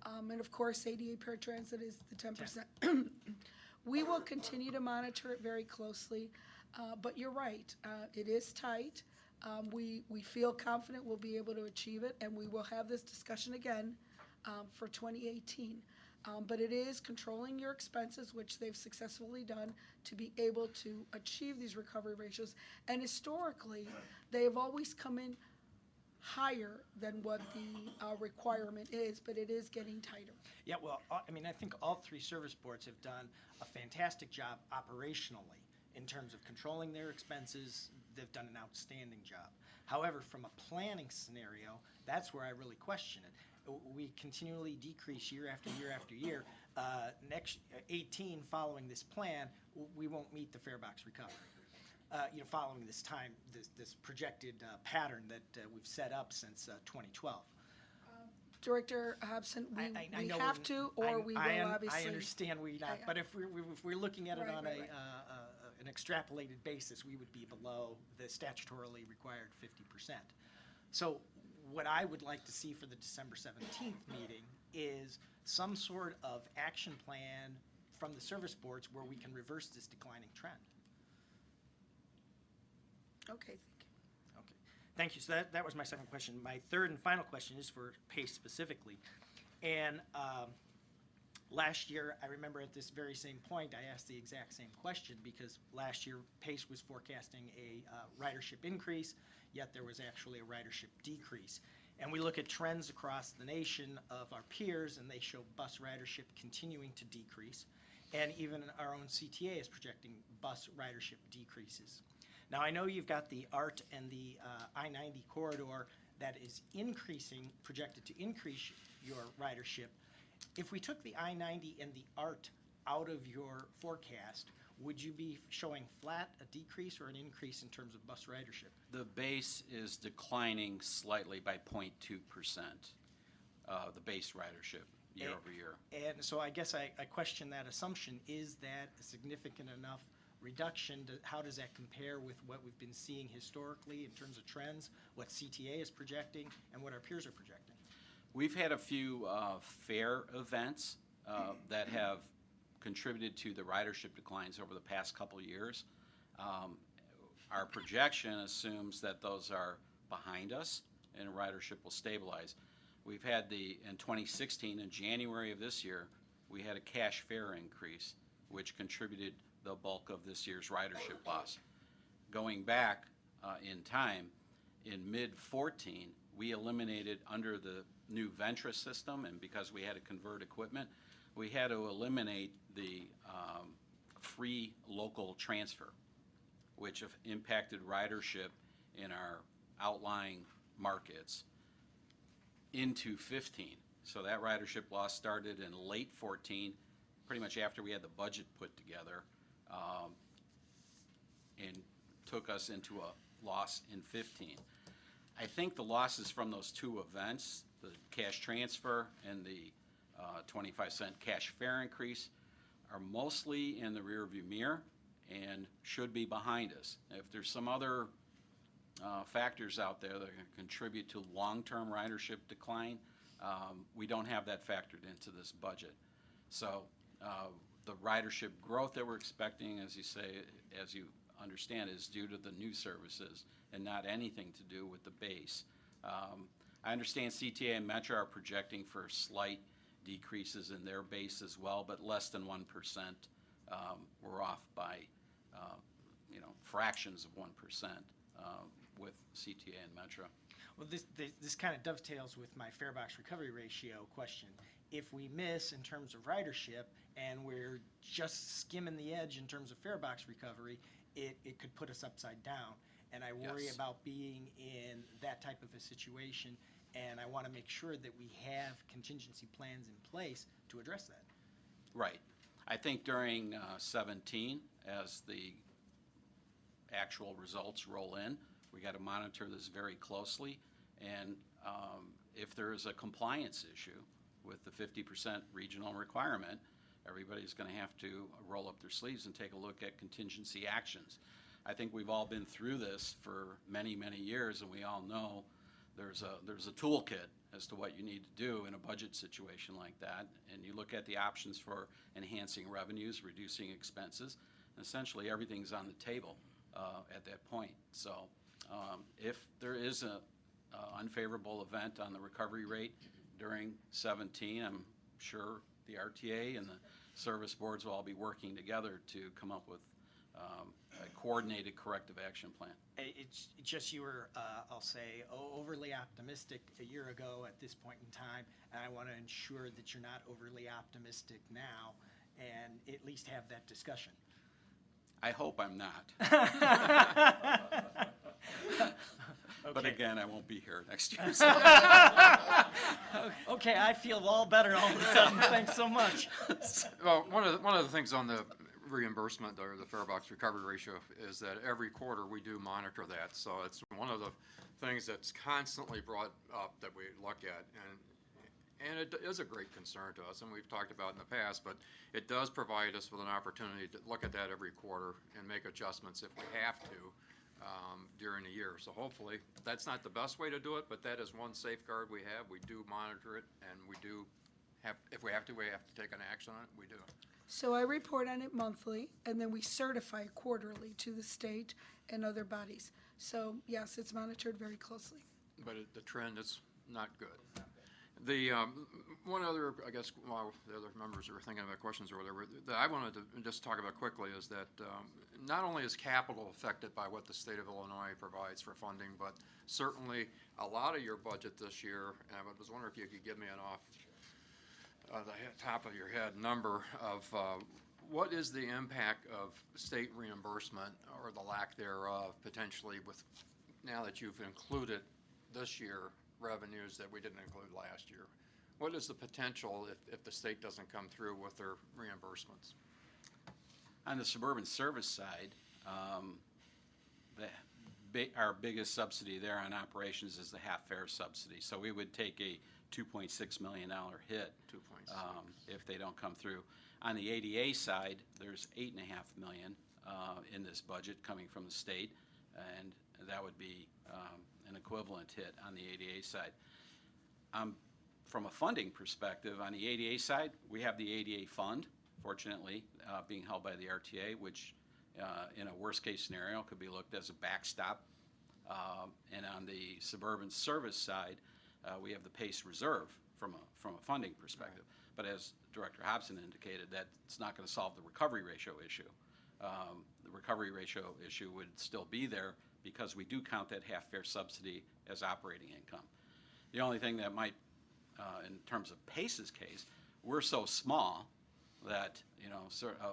And of course, ADA paratransit is the 10%. We will continue to monitor it very closely, but you're right, it is tight. We feel confident we'll be able to achieve it, and we will have this discussion again for 2018. But it is controlling your expenses, which they've successfully done, to be able to achieve these recovery ratios. And historically, they have always come in higher than what the requirement is, but it is getting tighter. Yeah, well, I think all three service boards have done a fantastic job operationally in terms of controlling their expenses. They've done an outstanding job. However, from a planning scenario, that's where I really question it. We continually decrease year after year after year. Next 18, following this plan, we won't meet the fare box recovery. Following this time, this projected pattern that we've set up since 2012. Director Hobson, we know have to, or we will obviously. I understand we not, Yeah. but if we're looking at it Right, on right. an extrapolated basis, we would be below the statutorily required 50%. So what I would like to see for the December 17th meeting is some sort of action plan from the service boards where we can reverse this declining trend. Okay, Okay, thank you. So that was my second question. My third and final question is for PACE specifically. And last year, I remember at this very same point, I asked the exact same question because last year PACE was forecasting a ridership increase, yet there was actually a ridership decrease. And we look at trends across the nation of our peers, and they show bus ridership continuing to decrease. And even our own CTA is projecting bus ridership decreases. Now, I know you've got the ART and the I-90 corridor that is increasing, projected to increase your ridership. If we took the I-90 and the ART out of your forecast, would you be showing flat, a decrease, or an increase in terms of bus ridership? The base is declining slightly by 0.2%, the base ridership year over year. And so I guess I question that assumption. Is that a significant enough reduction? How does that compare with what we've been seeing historically in terms of trends, what CTA is projecting, and what our peers are projecting? We've had a few fair events that have contributed to the ridership declines over the past couple years. Our projection assumes that those are behind us and ridership will stabilize. We've had in 2016, in January of this year, we had a cash fare increase, which contributed the bulk of this year's ridership loss. Going back in time, in mid-14, we eliminated under the new Ventra system, and because we had to convert equipment, we had to eliminate the free local transfer, which have impacted ridership in our outlying markets into 15. So that ridership loss started in late 14, pretty much after we had the budget put together, and took us into a loss in 15. I think the losses from those two events, the cash transfer and the 25-cent cash fare increase, are mostly in the rearview mirror and should be behind us. If there's some other factors out there that can contribute to long-term ridership decline, we don't have that factored into this budget. So the ridership growth that we're expecting, as you say, as you understand, is due to the new services and not anything to do with the base. I understand CTA and Metro are projecting for slight decreases in their base as well, but less than 1%. We're off by fractions of 1% with CTA and Metro. Well, this kind of dovetails with my fare box recovery ratio question. If we miss in terms of ridership and we're just skimming the edge in terms of fare box recovery, it could put us upside down. And I worry Yes. about being in that type of a situation, and I want to make sure that we have contingency plans in place to address that. Right. I think during 17, as the actual results roll in, we got to monitor this very closely. And if there is a compliance issue with the 50% regional requirement, everybody's going to have to roll up their sleeves and take a look at contingency actions. I think we've all been through this for many, many years, and we all know there's a toolkit as to what you need to do in a budget situation like that. And you look at the options for enhancing revenues, reducing expenses, and essentially everything's on the table at that point. So if there is an unfavorable event on the recovery rate during 17, I'm sure the RTA and the service boards will all be working together to come up with a coordinated corrective action plan. It's just you were, I'll say, overly optimistic a year ago at this point in time, and I want to ensure that you're not overly optimistic now and at least have that discussion. I hope I'm not. But Okay. again, I won't be here next year. So. Okay, I feel all better all of a sudden. Thanks so much. Well, one of the things on the reimbursement or the fare box recovery ratio is that every quarter we do monitor that. So it's one of the things that's constantly brought up that we look at, and it is a great concern to us, and we've talked about in the past, but it does provide us with an opportunity to look at that every quarter and make adjustments if we have to during the year. So hopefully, that's not the best way to do it, but that is one safeguard we have. We do monitor it, and we do have, if we have to take an action on it, we do. So I report on it monthly, and then we certify quarterly to the state and other bodies. So yes, it's monitored very closely. But the trend is not good. The one other, I guess, while the other members are thinking about questions or whatever, that I wanted to just talk about quickly is that not only is capital affected by what the state of Illinois provides for funding, but certainly a lot of your budget this year, and I was wondering if you could give me an off the top of your head number of what is the impact of state reimbursement or the lack thereof potentially with, now that you've included this year revenues that we didn't include last year. What is the potential if the state doesn't come through with their reimbursements? On the suburban service side, our biggest subsidy there on operations is the half fare subsidy. So we would take a $2.6 million hit 2.6. If they don't come through. On the ADA side, there's $8.5 million in this budget coming from the state, and that would be an equivalent hit on the ADA side. From a funding perspective, on the ADA side, we have the ADA fund, fortunately, being held by the RTA, which in a worst-case scenario could be looked as a backstop. And on the suburban service side, we have the PACE reserve from a funding perspective. But as Director Hobson indicated, that's not going to solve the recovery ratio issue. The recovery ratio issue would still be there because we do count that half-fare subsidy as operating income. The only thing that might, in terms of PACE's case, we're so small that, you know,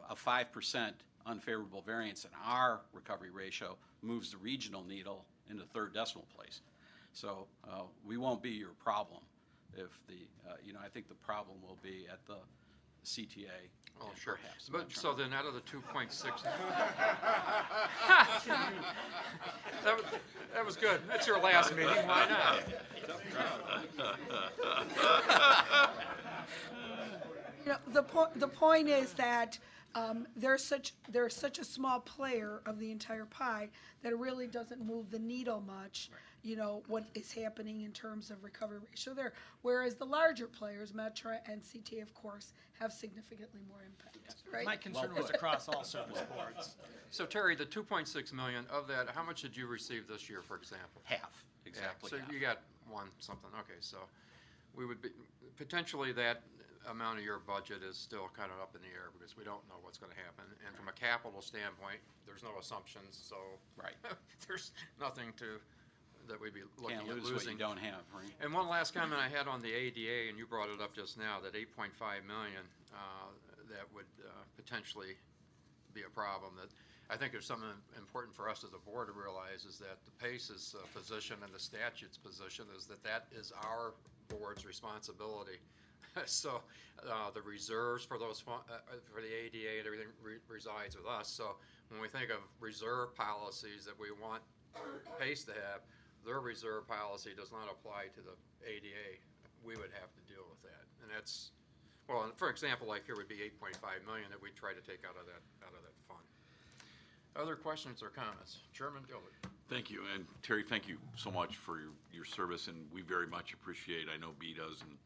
a 5% unfavorable variance in our recovery ratio moves the regional needle into third decimal place. So we won't be your problem if the, you know, I think the problem will be at the CTA. Oh, and sure. perhaps But, Metro. so then out of the 2.6. That was good. That's your last meeting, why not? You know, the point is that they're such a small player of the entire pie that it really doesn't move the needle much, you know, what is happening in terms of recovery ratio there. Whereas the larger players, Metra and CTA, of course, have significantly more impact, right? My concern was across all service boards. So Terry, the 2.6 million, of that, how much did you receive this year, for example? Half, exactly So half. you got one something, okay, so we would be, potentially that amount of your budget is still kind of up in the air because we don't know what's gonna happen. And from a capital standpoint, there's no assumptions, so. Right. There's nothing that we'd be looking Can't at lose what you losing. don't have, right? And one last comment I had on the ADA, and you brought it up just now, that 8.5 million, that would potentially be a problem. That I think there's something important for us as a board to realize is that the PACE's position and the statute's position is that is our board's responsibility. So the reserves for those for the ADA and everything resides with us. So when we think of reserve policies that we want PACE to have, their reserve policy does not apply to the ADA. We would have to deal with that, and that's, well, for example, like here would be 8.5 million that we'd try to take out of that fund. Other questions or comments? Chairman Gilbert. Thank you, and Terry, thank you so much for your service, and we very much appreciate, I know B does, and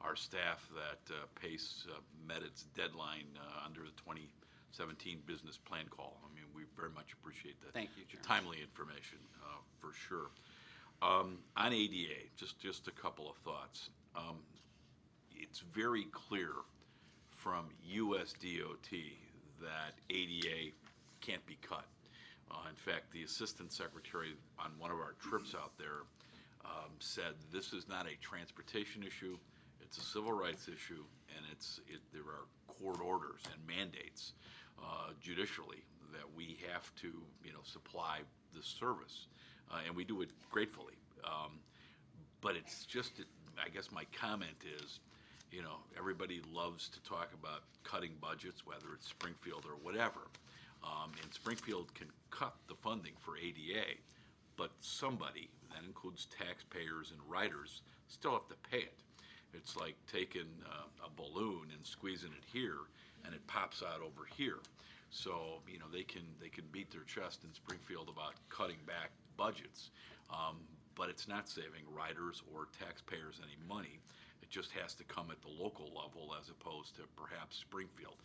our staff, that PACE met its deadline under the 2017 business plan call. I mean, we very much appreciate that. Thank you, The Chairman. timely information, for sure. On ADA, just a couple of thoughts. It's very clear from USDOT that ADA can't be cut. In fact, the Assistant Secretary on one of our trips out there said this is not a transportation issue, it's a civil rights issue, and there are court orders and mandates judicially that we have to, you know, supply the service, and we do it gratefully. But it's just, I guess my comment is, you know, everybody loves to talk about cutting budgets, whether it's Springfield or whatever. And Springfield can cut the funding for ADA, but somebody, that includes taxpayers and riders, still have to pay it. It's like taking a balloon and squeezing it here, and it pops out over here. So, you know, they can beat their chest in Springfield about cutting back budgets, but it's not saving riders or taxpayers any money. It just has to come at the local level as opposed to perhaps Springfield.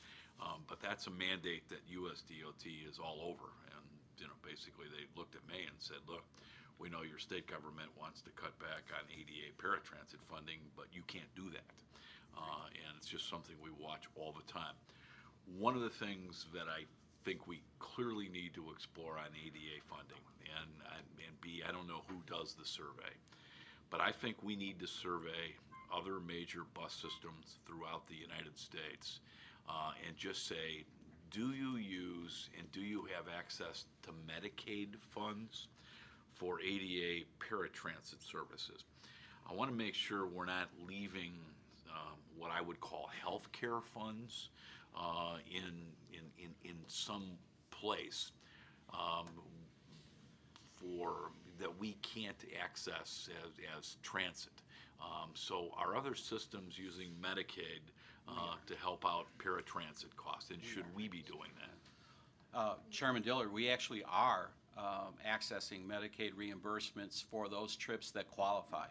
But that's a mandate that USDOT is all over. And, you know, basically they looked at me and said, look, we know your state government wants to cut back on ADA paratransit funding, but you can't do that. And it's just something we watch all the time. One of the things that I think we clearly need to explore on ADA funding, and B, I don't know who does the survey, but I think we need to survey other major bus systems throughout the United States and just say, do you use and do you have access to Medicaid funds for ADA paratransit services? I want to make sure we're not leaving what I would call healthcare funds in some place for that we can't access as transit. So are other systems using Medicaid to help out paratransit costs, and should we be doing that? Chairman Dillard, we actually are accessing Medicaid reimbursements for those trips that qualify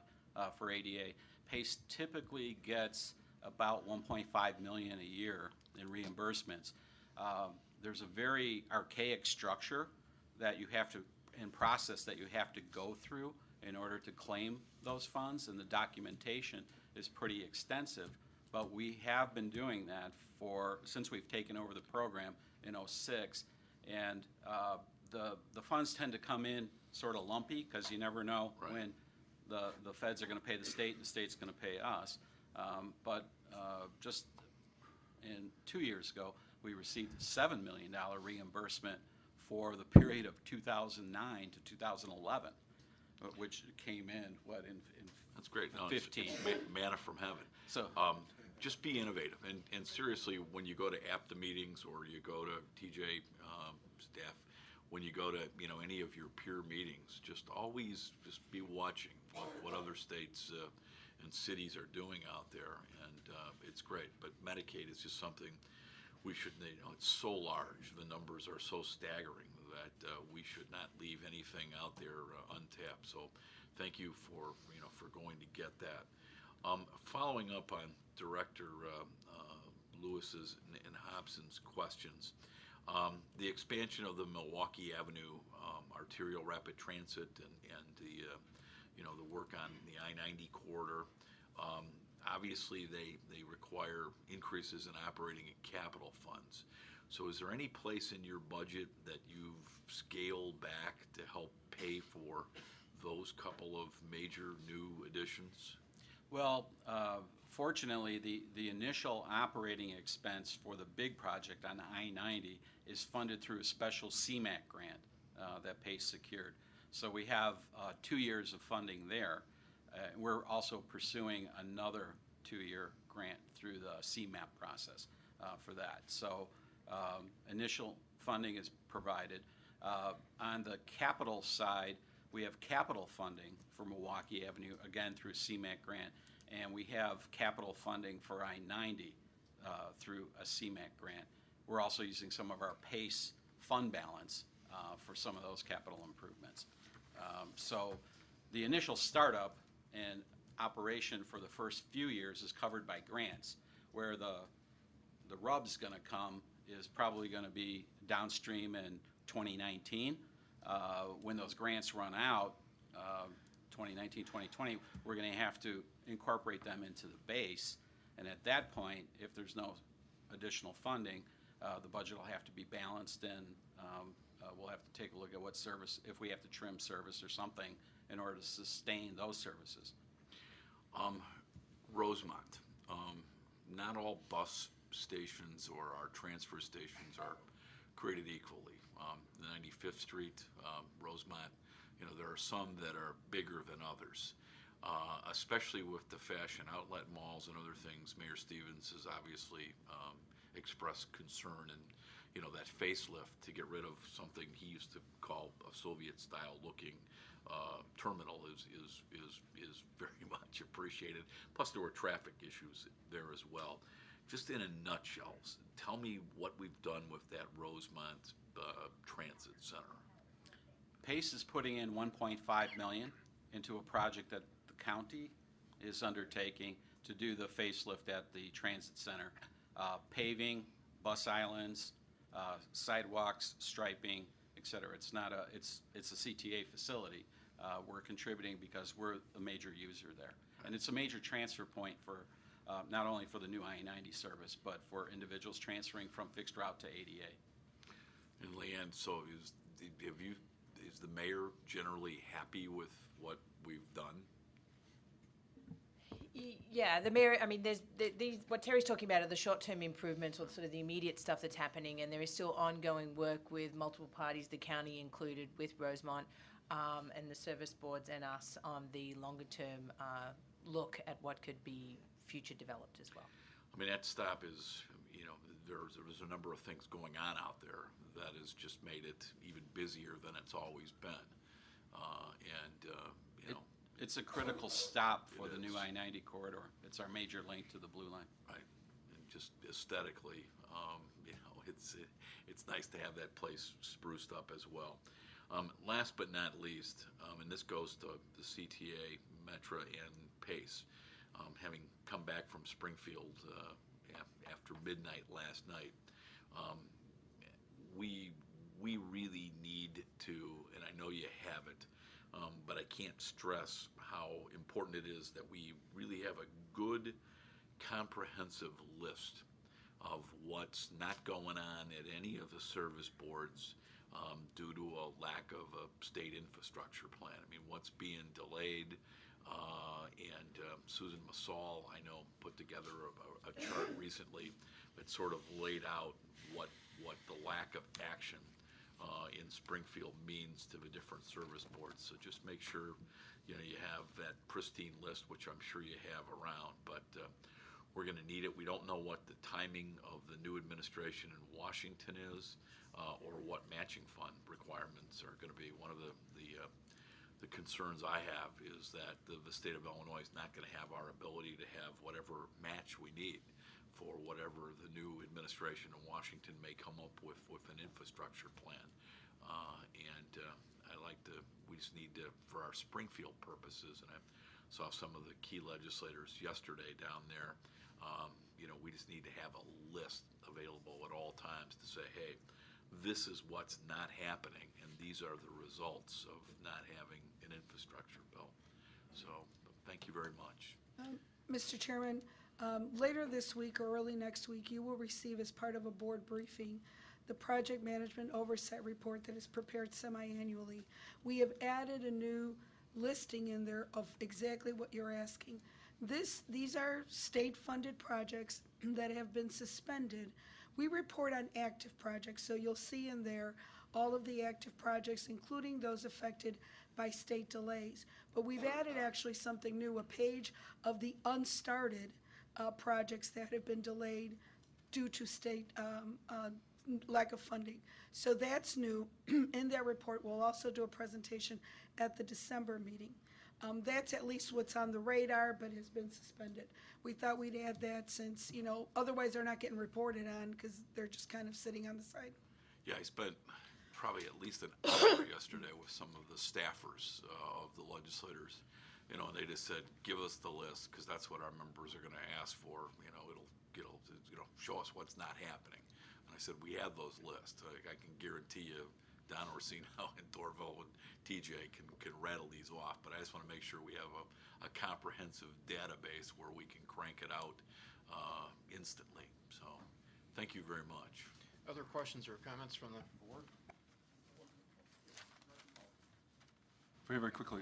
for ADA. PACE typically gets about $1.5 million a year in reimbursements. There's a very archaic structure that you have to, and process that you have to go through in order to claim those funds, and the documentation is pretty extensive. But we have been doing that since we've taken over the program in '06, and the funds tend to come in sort of lumpy, because you never know Right. when the feds are going to pay the state and the state's going to pay us. But just 2 years ago, we received a $7 million reimbursement for the period of 2009 to 2011, which came in, That's great. No, it's 15. manna from heaven. So- Just be innovative. And seriously, when you go to APTA meetings or you go to TJ staff, when you go to, any of your peer meetings, just always just be watching what other states and cities are doing out there. And it's great. But Medicaid is just something we should, it's so large. The numbers are so staggering that we should not leave anything out there untapped. So thank you for going to get that. Following up on Director Lewis's and Hobson's questions, the expansion of the Milwaukee Avenue arterial rapid transit and the the work on the I-90 corridor, obviously they require increases in operating and capital funds. So is there any place in your budget that you've scaled back to help pay for those couple of major new additions? Well, fortunately, the initial operating expense for the big project on the I-90 is funded through a special CMAQ grant that PACE secured. So we have 2 years of funding there. We're also pursuing another 2-year grant through the CMAP process for that. So initial funding is provided. On the capital side, we have capital funding for Milwaukee Avenue, again through CMAQ grant, and we have capital funding for I-90 through a CMAQ grant. We're also using some of our PACE fund balance for some of those capital improvements. So the initial startup and operation for the first few years is covered by grants, where the rub's going to come is probably going to be downstream in 2019. When those grants run out, 2019, 2020, we're going to have to incorporate them into the base. And at that point, if there's no additional funding, the budget will have to be balanced, and we'll have to take a look at what service, if we have to trim service or something in order to sustain those services. Rosemont. Not all bus stations or our transfer stations are created equally. The 95th Street, Rosemont, there are some that are bigger than others, especially with the fashion outlet malls and other things. Mayor Stevens has obviously expressed concern and, that facelift to get rid of something he used to call a Soviet-style looking terminal is very much appreciated. Plus, there were traffic issues there as well. Just in a nutshell, tell me what we've done with that Rosemont Transit Center. PACE is putting in $1.5 million into a project that the county is undertaking to do the facelift at the transit center. Paving, bus islands, sidewalks, striping, et cetera. It's not it's a CTA facility. We're contributing because we're a major user there. And it's a major transfer point for not only for the new I-90 service, but for individuals transferring from fixed route to ADA. And Leanne, so is the mayor generally happy with what we've done? Yeah, the mayor, I mean, there's these, what Terry's talking about are the short-term improvements or sort of the immediate stuff that's happening, and there is still ongoing work with multiple parties, the county included, with Rosemont and the service boards and us on the longer-term look at what could be future developed as well. I mean, that stop is, there's a number of things going on out there that has just made it even busier than it's always been. It's a critical stop for the new is. I-90 corridor. It's our major link to the Blue Line. Right, and just aesthetically, it's nice to have that place spruced up as well. Last but not least, and this goes to the CTA, Metra, and PACE, having come back from Springfield after midnight last night, we really need to, and I know you have it, but I can't stress how important it is that we really have a good, comprehensive list of what's not going on at any of the service boards due to a lack of a state infrastructure plan. I mean, what's being delayed, and Susan Massal, I know, put together a chart recently that sort of laid out what the lack of action in Springfield means to the different service boards. So just make sure, you know, you have that pristine list, which I'm sure you have around, but we're going to need it. We don't know what the timing of the new administration in Washington is, or what matching fund requirements are going to be. One of the concerns I have is that the state of Illinois is not going to have our ability to have whatever match we need for whatever the new administration in Washington may come up with an infrastructure plan. We just need to, for our Springfield purposes, and I saw some of the key legislators yesterday down there, you know, we just need to have a list available at all times to say, hey, this is what's not happening, and these are the results of not having an infrastructure bill. So, thank you very much. Mr. Chairman, later this week or early next week, you will receive as part of a board briefing the Project Management Oversight Report that is prepared semi-annually. We have added a new listing in there of exactly what you're asking. These are state-funded projects that have been suspended. We report on active projects, so you'll see in there all of the active projects, including those affected by state delays. But we've added actually something new, a page of the unstarted projects that have been delayed due to state lack of funding. So that's new. In that report, we'll also do a presentation at the December meeting. That's at least what's on the radar, but has been suspended. We thought we'd add that since, you know, otherwise they're not getting reported on because they're just kind of sitting on the side. Yeah, I spent probably at least an hour yesterday with some of the staffers of the legislators, you know, and they just said, give us the list, because that's what our members are going to ask for. You know, it'll show us what's not happening. And I said, we have those lists. I can guarantee you Don Orsino and Dorville and TJ can rattle these off, but I just want to make sure we have a comprehensive database where we can crank it out instantly. So thank you very much. Other questions or comments from the board? Very, very quickly,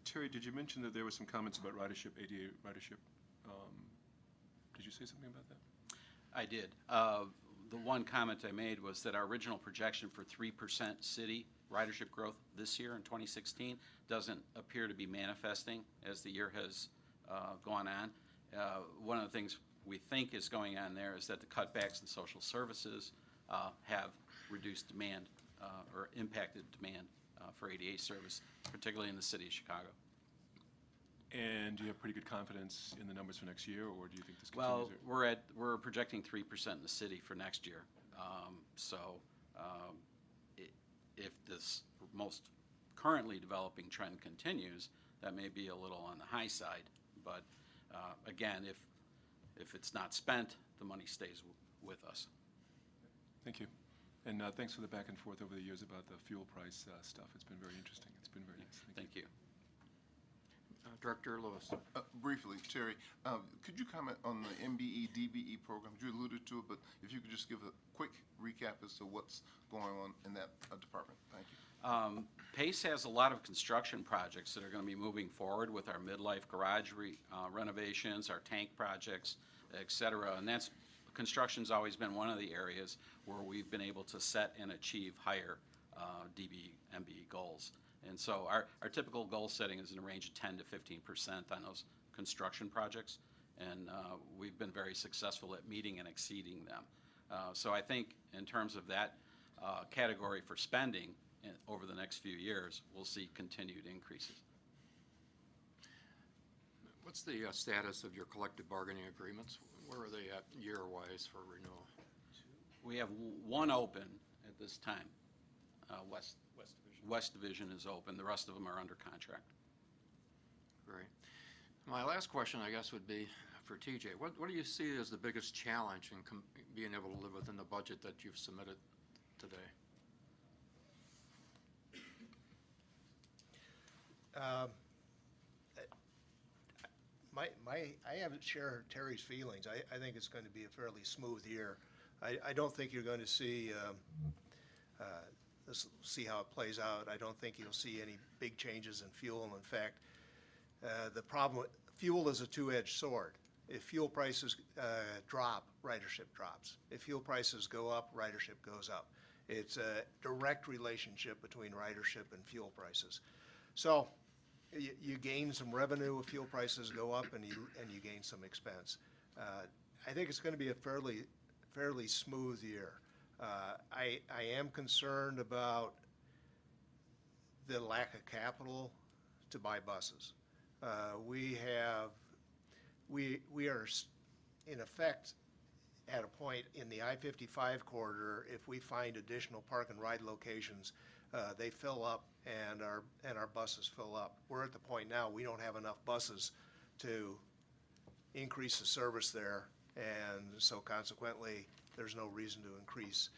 Terry, did you mention that there were some comments about ridership, ADA ridership? Did you say something about that? I did. The one comment I made was that our original projection for 3% city ridership growth this year in 2016 doesn't appear to be manifesting as the year has gone on. One of the things we think is going on there is that the cutbacks in social services have reduced demand or impacted demand for ADA service, particularly in the city of Chicago. And do you have pretty good confidence in the numbers for next year, or do you think this continues? Well, we're projecting 3% in the city for next year. If this most currently developing trend continues, that may be a little on the high side. But again, if it's not spent, the money stays with us. Thank you. And thanks for the back and forth over the years about the fuel price stuff. It's been very interesting. It's been very nice. Thank you. Director Lewis. Briefly, Terry, could you comment on the MBE, DBE programs? You alluded to it, but if you could just give a quick recap as to what's going on in that department. Thank you. PACE has a lot of construction projects that are going to be moving forward with our midlife garage renovations, our tank projects, et cetera. And construction's always been one of the areas where we've been able to set and achieve higher MBE goals. And so our typical goal setting is in a range of 10 to 15% on those construction projects, and we've been very successful at meeting and exceeding them. So I think in terms of that category for spending over the next few years, we'll see continued increases. What's the status of your collective bargaining agreements? Where are they at year-wise for renewal? We have one open at this time. West Division is open. The rest of them are under contract. Great. My last question, I guess, would be for TJ. What do you see as the biggest challenge in being able to live within the budget that you've submitted today? I haven't shared Terry's feelings. I think it's going to be a fairly smooth year. I don't think you're going to see see how it plays out. I don't think you'll see any big changes in fuel. In fact, the problem with fuel is a two-edged sword. If fuel prices drop, ridership drops. If fuel prices go up, ridership goes up. It's a direct relationship between ridership and fuel prices. So you gain some revenue if fuel prices go up, and you gain some expense. I think it's going to be a fairly smooth year. I am concerned about the lack of capital to buy buses. We are in effect at a point in the I-55 corridor. If we find additional park and ride locations, they fill up and our buses fill up. We're at the point now we don't have enough buses to increase the service there, and so consequently there's no reason to increase.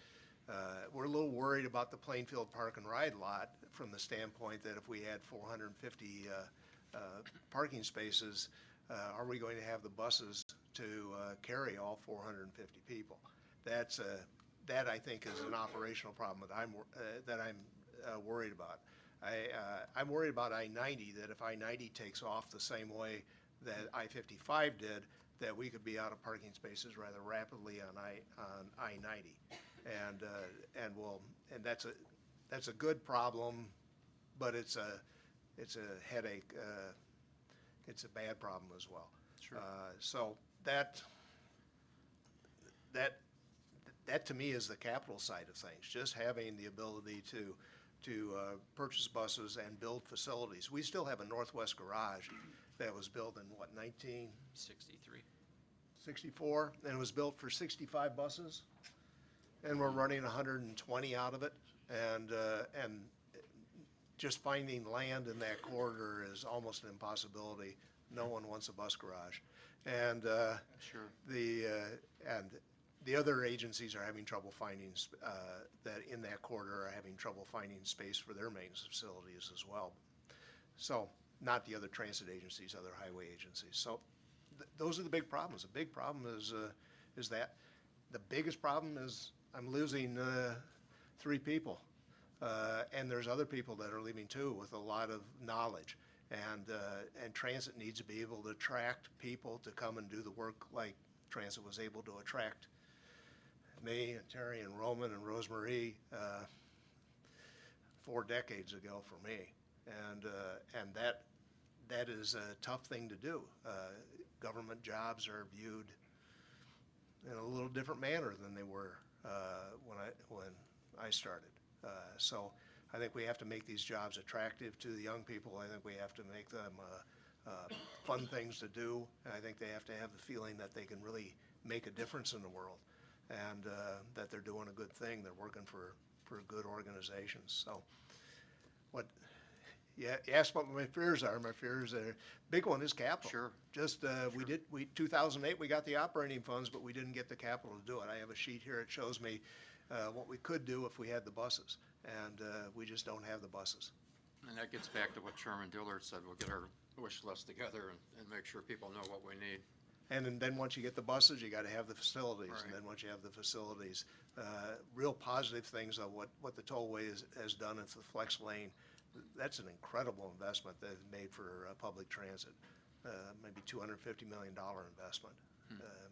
We're a little worried about the Plainfield Park and Ride lot from the standpoint that if we had 450 parking spaces, are we going to have the buses to carry all 450 people? That I think is an operational problem that I'm worried about. I'm worried about I-90, that if I-90 takes off the same way that I-55 did, that we could be out of parking spaces rather rapidly on I-90, and that's a good problem, but it's a headache. It's a bad problem as well. Sure. So that to me is the capital side of things. Just having the ability to purchase buses and build facilities. We still have a Northwest garage that was built in what, 1964, and it was built for 65 buses, and we're running 120 out of it, and just finding land in that corridor is almost an impossibility. No one wants a bus garage, and Sure. The other agencies are having trouble finding that in that corridor are having trouble finding space for their maintenance facilities as well. So not the other transit agencies, other highway agencies. So those are the big problems. The big problem is that. The biggest problem is I'm losing 3 people. And there's other people that are leaving too with a lot of knowledge. And transit needs to be able to attract people to come and do the work like transit was able to attract me and Terry and Roman and Rosemarie 4 decades ago for me. And that is a tough thing to do. Government jobs are viewed in a little different manner than they were when I started. So I think we have to make these jobs attractive to the young people. I think we have to make them fun things to do. I think they have to have the feeling that they can really make a difference in the world, and that they're doing a good thing. They're working for good organizations. So you asked what my fears are. My fears are, big one is capital. Sure. Just, 2008, we got the operating funds, but we didn't get the capital to do it. I have a sheet here. It shows me what we could do if we had the buses, and we just don't have the buses. And that gets back to what Chairman Dillard said. We'll get our wish list together and make sure people know what we need. And then once you get the buses, you got to have the facilities. Right. And then once you have the facilities, real positive things of what the tollway has done with the flex lane. That's an incredible investment they've made for public transit. Maybe $250 million investment,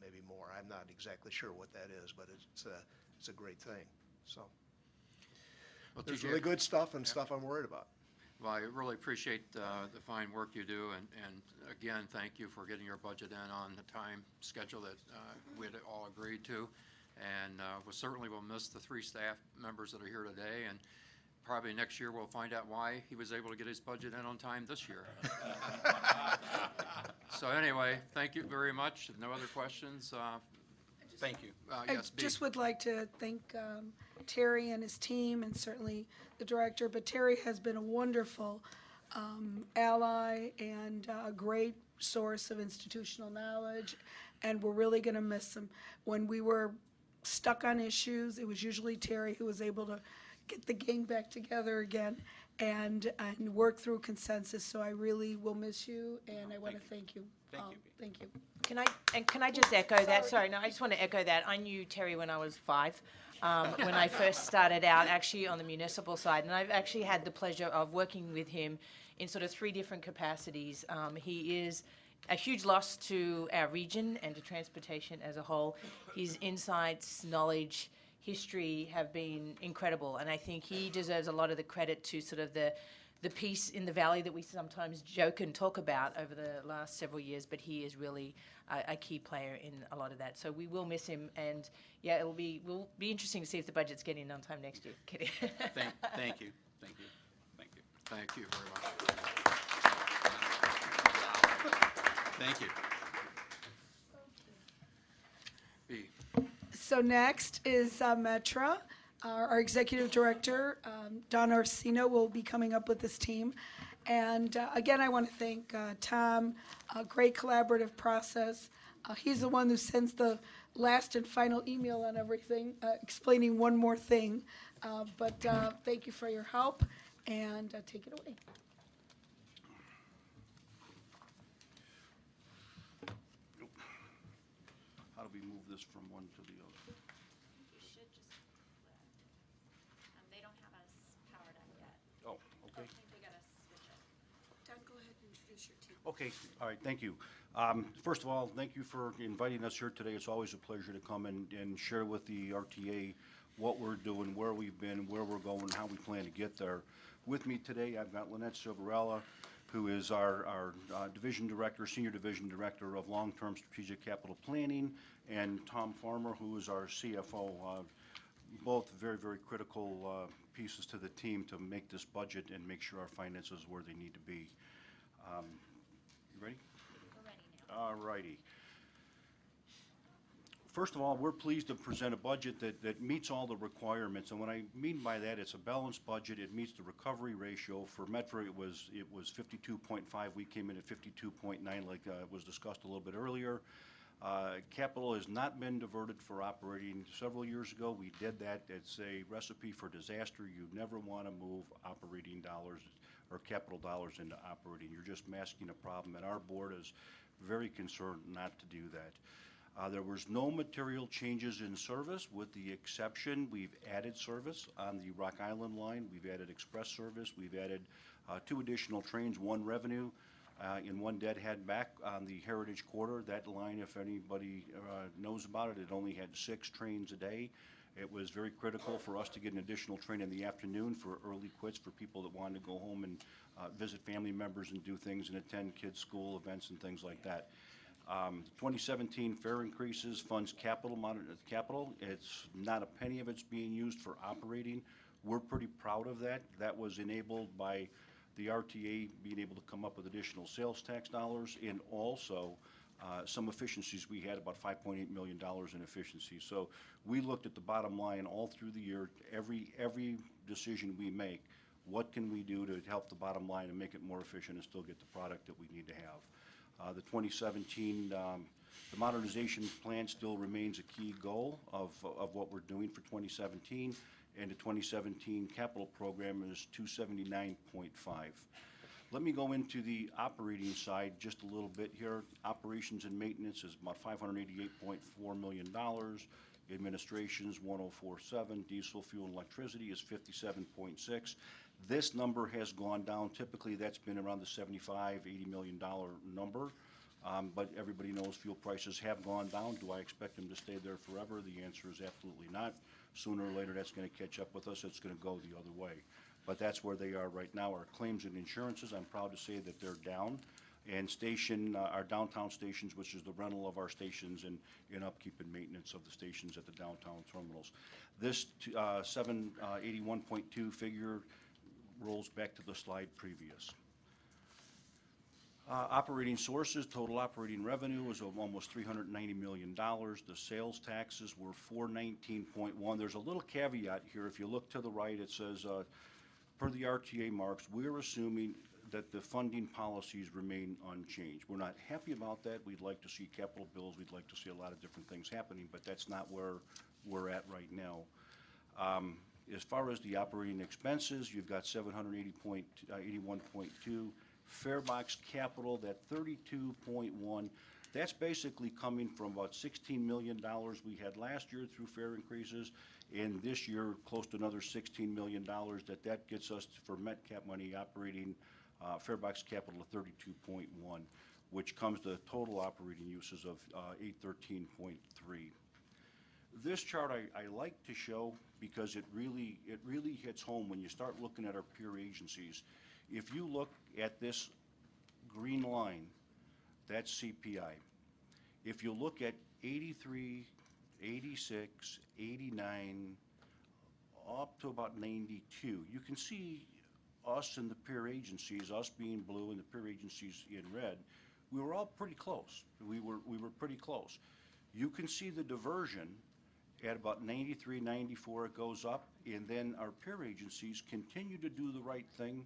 maybe more. I'm not exactly sure what that is, but it's a great thing. So Well, there's TJ, really good stuff and stuff I'm worried about. Well, I really appreciate the fine work you do, and again, thank you for getting your budget in on the time schedule that we had all agreed to. And we certainly will miss the 3 staff members that are here today, and probably next year we'll find out why he was able to get his budget in on time this year. So anyway, thank you very much. If no other questions, Thank you. yes, I just would like to thank Terry and his team, and certainly the director, but Terry has been a wonderful ally and a great source of institutional knowledge, and we're really going to miss him. When we were stuck on issues, it was usually Terry who was able to get the gang back together again and work through consensus, so I really will miss you, and I want to thank you. Thank you. Thank you. Can I just echo that? Sorry, no, I just want to echo that. I knew Terry when I was 5, when I first started out, actually on the municipal side. And I've actually had the pleasure of working with him in sort of 3 different capacities. He is a huge loss to our region and to transportation as a whole. His insights, knowledge, history have been incredible, and I think he deserves a lot of the credit to sort of the peace in the valley that we sometimes joke and talk about over the last several years, but he is really a key player in a lot of that. So we will miss him, and yeah, will be interesting to see if the budgets get in on time next year. Kidding. Thank you. Thank you. Thank you. Thank you very much. Thank you. B. So next is Metra. Our executive director, Don Orsino, will be coming up with this team. And again, I want to thank Tom, a great collaborative process. He's the one who sends the last and final email on everything, explaining one more thing. But thank you for your help, and take it away. How do we move this from one to the other? You should just, they don't have us powered up yet. Oh, I okay. think we gotta switch it. Don, go ahead and introduce your team. Okay, all right, thank you. First of all, thank you for inviting us here today. It's always a pleasure to come and share with the RTA what we're doing, where we've been, where we're going, how we plan to get there. With me today, I've got Lynette Silverella, who is our division director, senior division director of long-term strategic capital planning, and Tom Farmer, who is our CFO. Both very, very critical pieces to the team to make this budget and make sure our finances are where they need to be. You ready? We're ready now. All righty. First of all, we're pleased to present a budget that meets all the requirements, and what I mean by that, it's a balanced budget. It meets the recovery ratio. For Metra, it was 52.5. We came in at 52.9, like was discussed a little bit earlier. Capital has not been diverted for operating. Several years ago, we did that. It's a recipe for disaster. You never want to move operating dollars or capital dollars into operating. You're just masking a problem, and our board is very concerned not to do that. There was no material changes in service, with the exception we've added service on the Rock Island line. We've added express service. We've added 2 additional trains, 1 revenue, and 1 deadhead back on the Heritage Quarter. That line, if anybody knows about it, it only had 6 trains a day. It was very critical for us to get an additional train in the afternoon for early quits, for people that wanted to go home and visit family members and do things and attend kids' school events and things like that. 2017 fare increases funds capital. It's not a penny of it's being used for operating. We're pretty proud of that. That was enabled by the RTA being able to come up with additional sales tax dollars, and also some efficiencies. We had about $5.8 million in efficiency. So we looked at the bottom line all through the year. Every decision we make, what can we do to help the bottom line and make it more efficient and still get the product that we need to have? The 2017, the modernization plan still remains a key goal of what we're doing for 2017, and the 2017 capital program is $279.5. Let me go into the operating side just a little bit here. Operations and maintenance is about $588.4 million. Administration's 104.7. Diesel, fuel, and electricity is 57.6. This number has gone down. Typically, that's been around the $75–80 million number. But everybody knows fuel prices have gone down. Do I expect them to stay there forever? The answer is absolutely not. Sooner or later, that's going to catch up with us. It's going to go the other way. But that's where they are right now. Our claims and insurances, I'm proud to say that they're down. And our downtown stations, which is the rental of our stations and upkeep and maintenance of the stations at the downtown terminals. This 781.2 figure rolls back to the slide previous. Operating sources, total operating revenue was of almost $390 million. The sales taxes were $419.1. There's a little caveat here. If you look to the right, it says, per the RTA marks, we're assuming that the funding policies remain unchanged. We're not happy about that. We'd like to see capital bills. We'd like to see a lot of different things happening, but that's not where we're at right now. As far as the operating expenses, you've got $781.2. Farebox capital, that 32.1, that's basically coming from about $16 million we had last year through fare increases And this year, close to another $16 million, that gets us for Metcalf money operating fare box capital of 32.1, which comes to total operating uses of 813.3. This chart I like to show because it really hits home when you start looking at our peer agencies. If you look at this green line, that's CPI. If you look at 83, 86, 89, up to about 92, you can see us and the peer agencies, us being blue and the peer agencies in red, we were all pretty close. We were pretty close. You can see the diversion at about 93, 94, it goes up, and then our peer agencies continue to do the right thing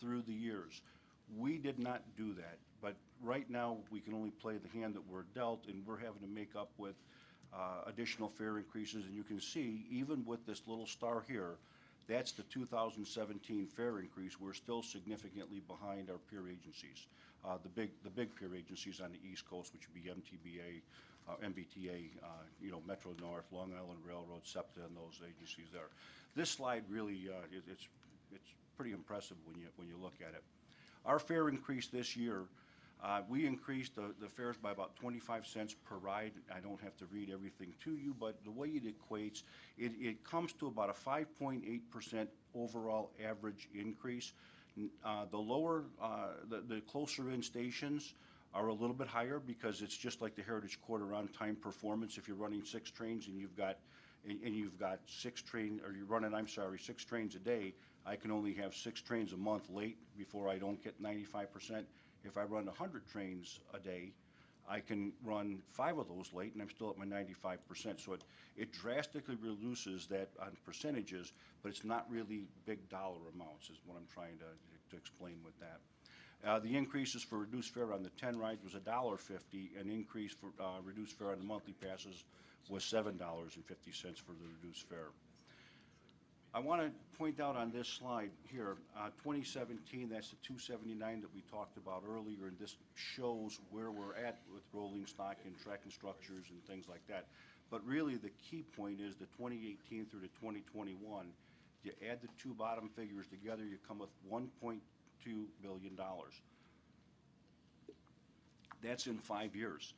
through the years. We did not do that, but right now we can only play the hand that we're dealt, and we're having to make up with additional fare increases. And you can see, even with this little star here, that's the 2017 fare increase. We're still significantly behind our peer agencies, the big peer agencies on the East Coast, which would be MTBA, MBTA, Metro North, Long Island Railroad, SEPTA, and those agencies there. This slide really, it's pretty impressive when you look at it. Our fare increase this year, we increased the fares by about 25 cents per ride. I don't have to read everything to you, but the way it equates, it comes to about a 5.8% overall average increase. The lower, the closer in stations are a little bit higher because it's just like the Heritage Quarter on-time performance. If you're running 6 trains and you've got 6 trains, or you're running, 6 trains a day, I can only have 6 trains a month late before I don't get 95%. If I run 100 trains a day, I can run 5 of those late and I'm still at my 95%. So it drastically reduces that on percentages, but it's not really big dollar amounts is what I'm trying to explain with that. The increases for reduced fare on the 10 rides was $1.50. An increase for reduced fare on the monthly passes was $7.50 for the reduced fare. I want to point out on this slide here, 2017, that's the 279 that we talked about earlier, and this shows where we're at with rolling stock and tracking structures and things like that. But really the key point is the 2018 through to 2021, you add the two bottom figures together, you come with $1.2 billion. That's in 5 years.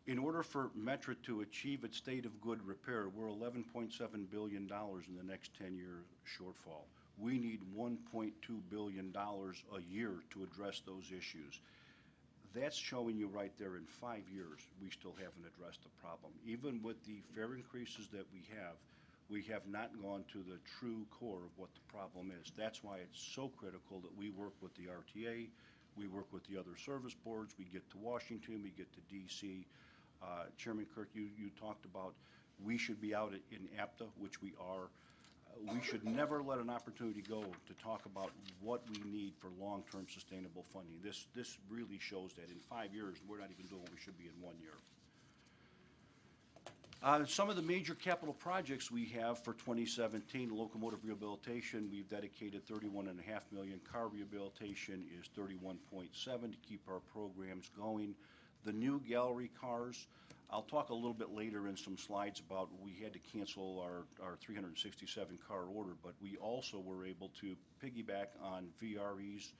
In order for Metra to achieve its state of good repair, we're $11.7 billion in the next 10-year shortfall. We need $1.2 billion a year to address those issues. That's showing you right there in 5 years, we still haven't addressed the problem. Even with the fare increases that we have not gone to the true core of what the problem is. That's why it's so critical that we work with the RTA, we work with the other service boards, we get to Washington, we get to DC. Chairman Kirk, you talked about we should be out in APTA, which we are. We should never let an opportunity go to talk about what we need for long-term sustainable funding. This really shows that in 5 years, we're not even doing what we should be in 1 year. Some of the major capital projects we have for 2017, locomotive rehabilitation, we've dedicated $31.5 million. Car rehabilitation is $31.7 to keep our programs going. The new gallery cars, I'll talk a little bit later in some slides about we had to cancel our 367 car order, but we also were able to piggyback on VRE's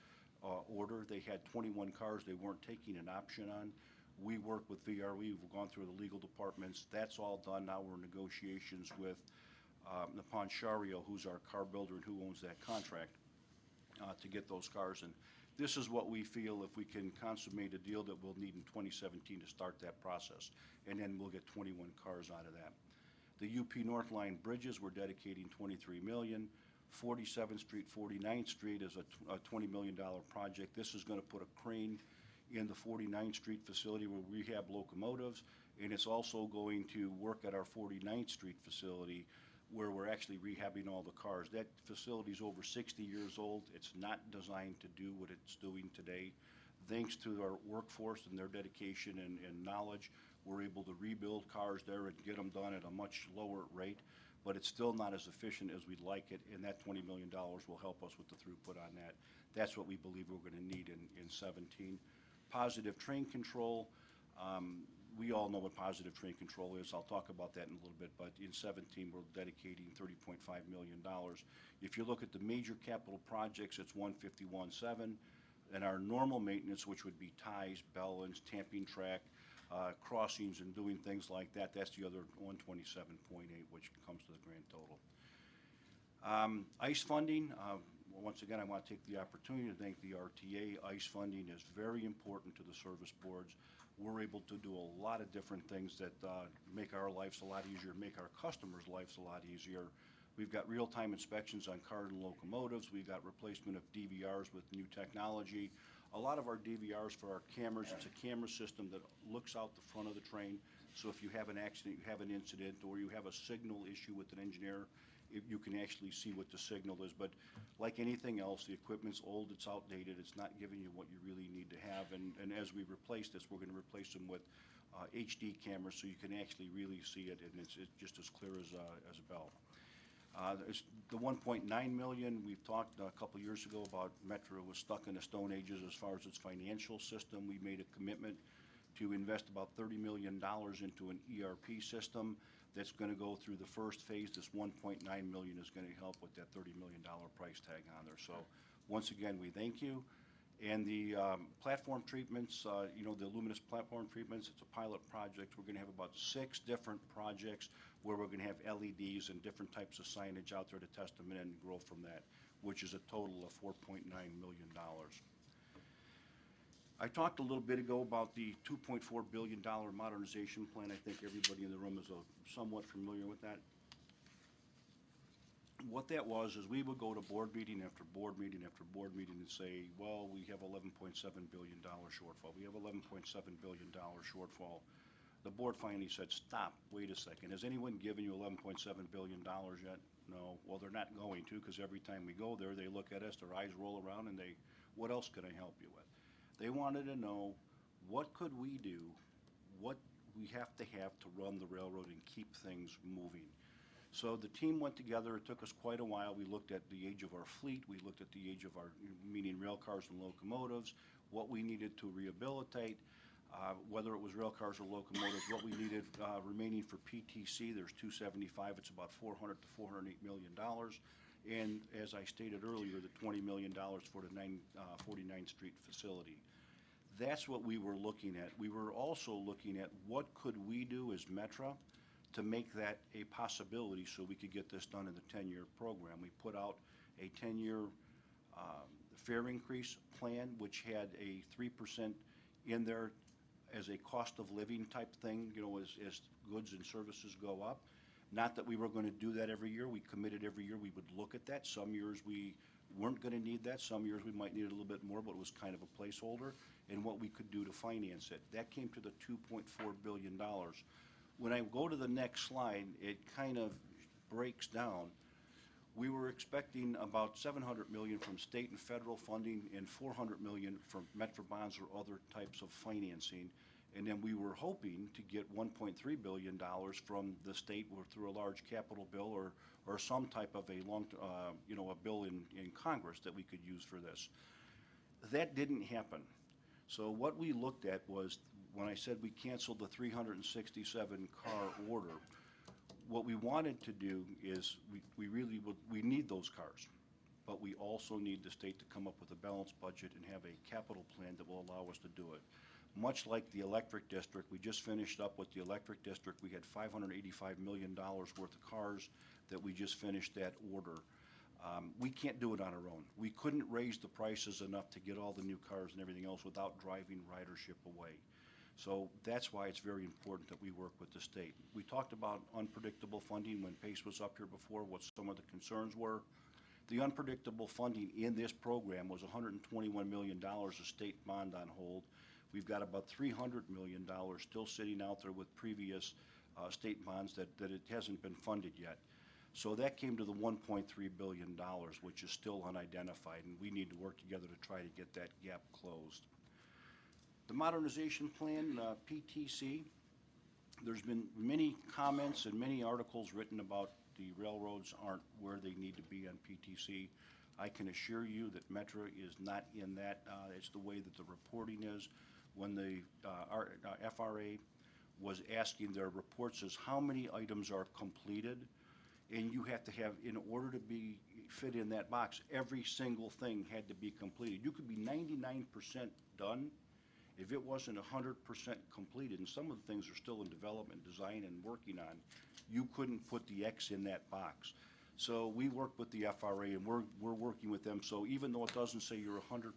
order. They had 21 cars they weren't taking an option on. We work with VRE, we've gone through the legal departments, that's all done. Now we're in negotiations with Nippon Shario, who's our car builder and who owns that contract, to get those cars. And this is what we feel if we can consummate a deal that we'll need in 2017 to start that process. And then we'll get 21 cars out of that. The UP North Line bridges, we're dedicating $23 million. 47th Street, 49th Street is a $20 million project. This is going to put a crane in the 49th Street facility where we rehab locomotives, and it's also going to work at our 49th Street facility where we're actually rehabbing all the cars. That facility's over 60 years old. It's not designed to do what it's doing today. Thanks to our workforce and their dedication and knowledge, we're able to rebuild cars there and get them done at a much lower rate, but it's still not as efficient as we'd like it, and that $20 million will help us with the throughput on that. That's what we believe we're going to need in 17. Positive train control, we all know what positive train control is. I'll talk about that in a little bit, but in 17, we're dedicating $30.5 million. If you look at the major capital projects, it's 151.7, and our normal maintenance, which would be ties, bellends, tamping track, crossings, and doing things like that, that's the other 127.8, which comes to the grand total. ICE funding, once again, I want to take the opportunity to thank the RTA. ICE funding is very important to the service boards. We're able to do a lot of different things that make our lives a lot easier, make our customers' lives a lot easier. We've got real-time inspections on cars and locomotives. We've got replacement of DVRs with new technology. A lot of our DVRs for our cameras, it's a camera system that looks out the front of the train. So if you have an accident, you have an incident, or you have a signal issue with an engineer, you can actually see what the signal is. But like anything else, the equipment's old, it's outdated, it's not giving you what you really need to have. And as we replace this, we're going to replace them with HD cameras so you can actually really see it, and it's just as clear as a bell. There's the 1.9 million, we've talked a couple years ago about Metro was stuck in the Stone Ages as far as its financial system. We made a commitment to invest about $30 million into an ERP system that's going to go through the first phase. This 1.9 million is going to help with that $30 million price tag on there. So once again, we thank you. And the platform treatments, you know, the luminous platform treatments, it's a pilot project. We're going to have about 6 different projects where we're going to have LEDs and different types of signage out there to test them in and grow from that, which is a total of $4.9 million. I talked a little bit ago about the $2.4 billion modernization plan. I think everybody in the room is somewhat familiar with that. What that was is we would go to board meeting after board meeting after board meeting and say, well, we have $11.7 billion shortfall. We have $11.7 billion shortfall. The board finally said, stop, wait a second. Has anyone given you $11.7 billion yet? No. Well, they're not going to, because every time we go there, they look at us, their eyes roll around, and they, what else can I help you with? They wanted to know, what could we do, what we have to run the railroad and keep things moving. So the team went together. It took us quite a while. We looked at the age of our fleet. We looked at the age of our, meaning rail cars and locomotives, what we needed to rehabilitate, whether it was rail cars or locomotives, what we needed remaining for PTC. There's 275. It's about $400 to $408 million. And as I stated earlier, the $20 million for the 49th Street facility. That's what we were looking at. We were also looking at what could we do as Metra to make that a possibility so we could get this done in the 10-year program. We put out a 10-year fare increase plan, which had a 3% in there as a cost of living type thing, you know, as goods and services go up. Not that we were going to do that every year. We committed every year we would look at that. Some years we weren't going to need that. Some years we might need a little bit more, but it was kind of a placeholder, and what we could do to finance it. That came to the $2.4 billion. When I go to the next slide, it kind of breaks down. We were expecting about $700 million from state and federal funding and $400 million from Metro bonds or other types of financing. And then we were hoping to get $1.3 billion from the state or through a large capital bill or some type of a a bill in Congress that we could use for this. That didn't happen. So what we looked at was, when I said we canceled the 367 car order, what we wanted to do is we need those cars, but we also need the state to come up with a balanced budget and have a capital plan that will allow us to do it. Much like the electric district, we just finished up with the electric district. We had $585 million worth of cars that we just finished that order. We can't do it on our own. We couldn't raise the prices enough to get all the new cars and everything else without driving ridership away. So that's why it's very important that we work with the state. We talked about unpredictable funding when Pace was up here before, what some of the concerns were. The unpredictable funding in this program was $121 million of state bond on hold. We've got about $300 million still sitting out there with previous state bonds that it hasn't been funded yet. So that came to the $1.3 billion, which is still unidentified, and we need to work together to try to get that gap closed. The modernization plan, PTC, there's been many comments and many articles written about the railroads aren't where they need to be on PTC. I can assure you that Metra is not in that. It's the way that the reporting is. When the FRA was asking their reports is how many items are completed, and you have to have, in order to be fit in that box, every single thing had to be completed. You could be 99% done if it wasn't 100% completed, and some of the things are still in development, design, and working on, you couldn't put the X in that box. So we work with the FRA, and we're working with them, so even though it doesn't say you're 100%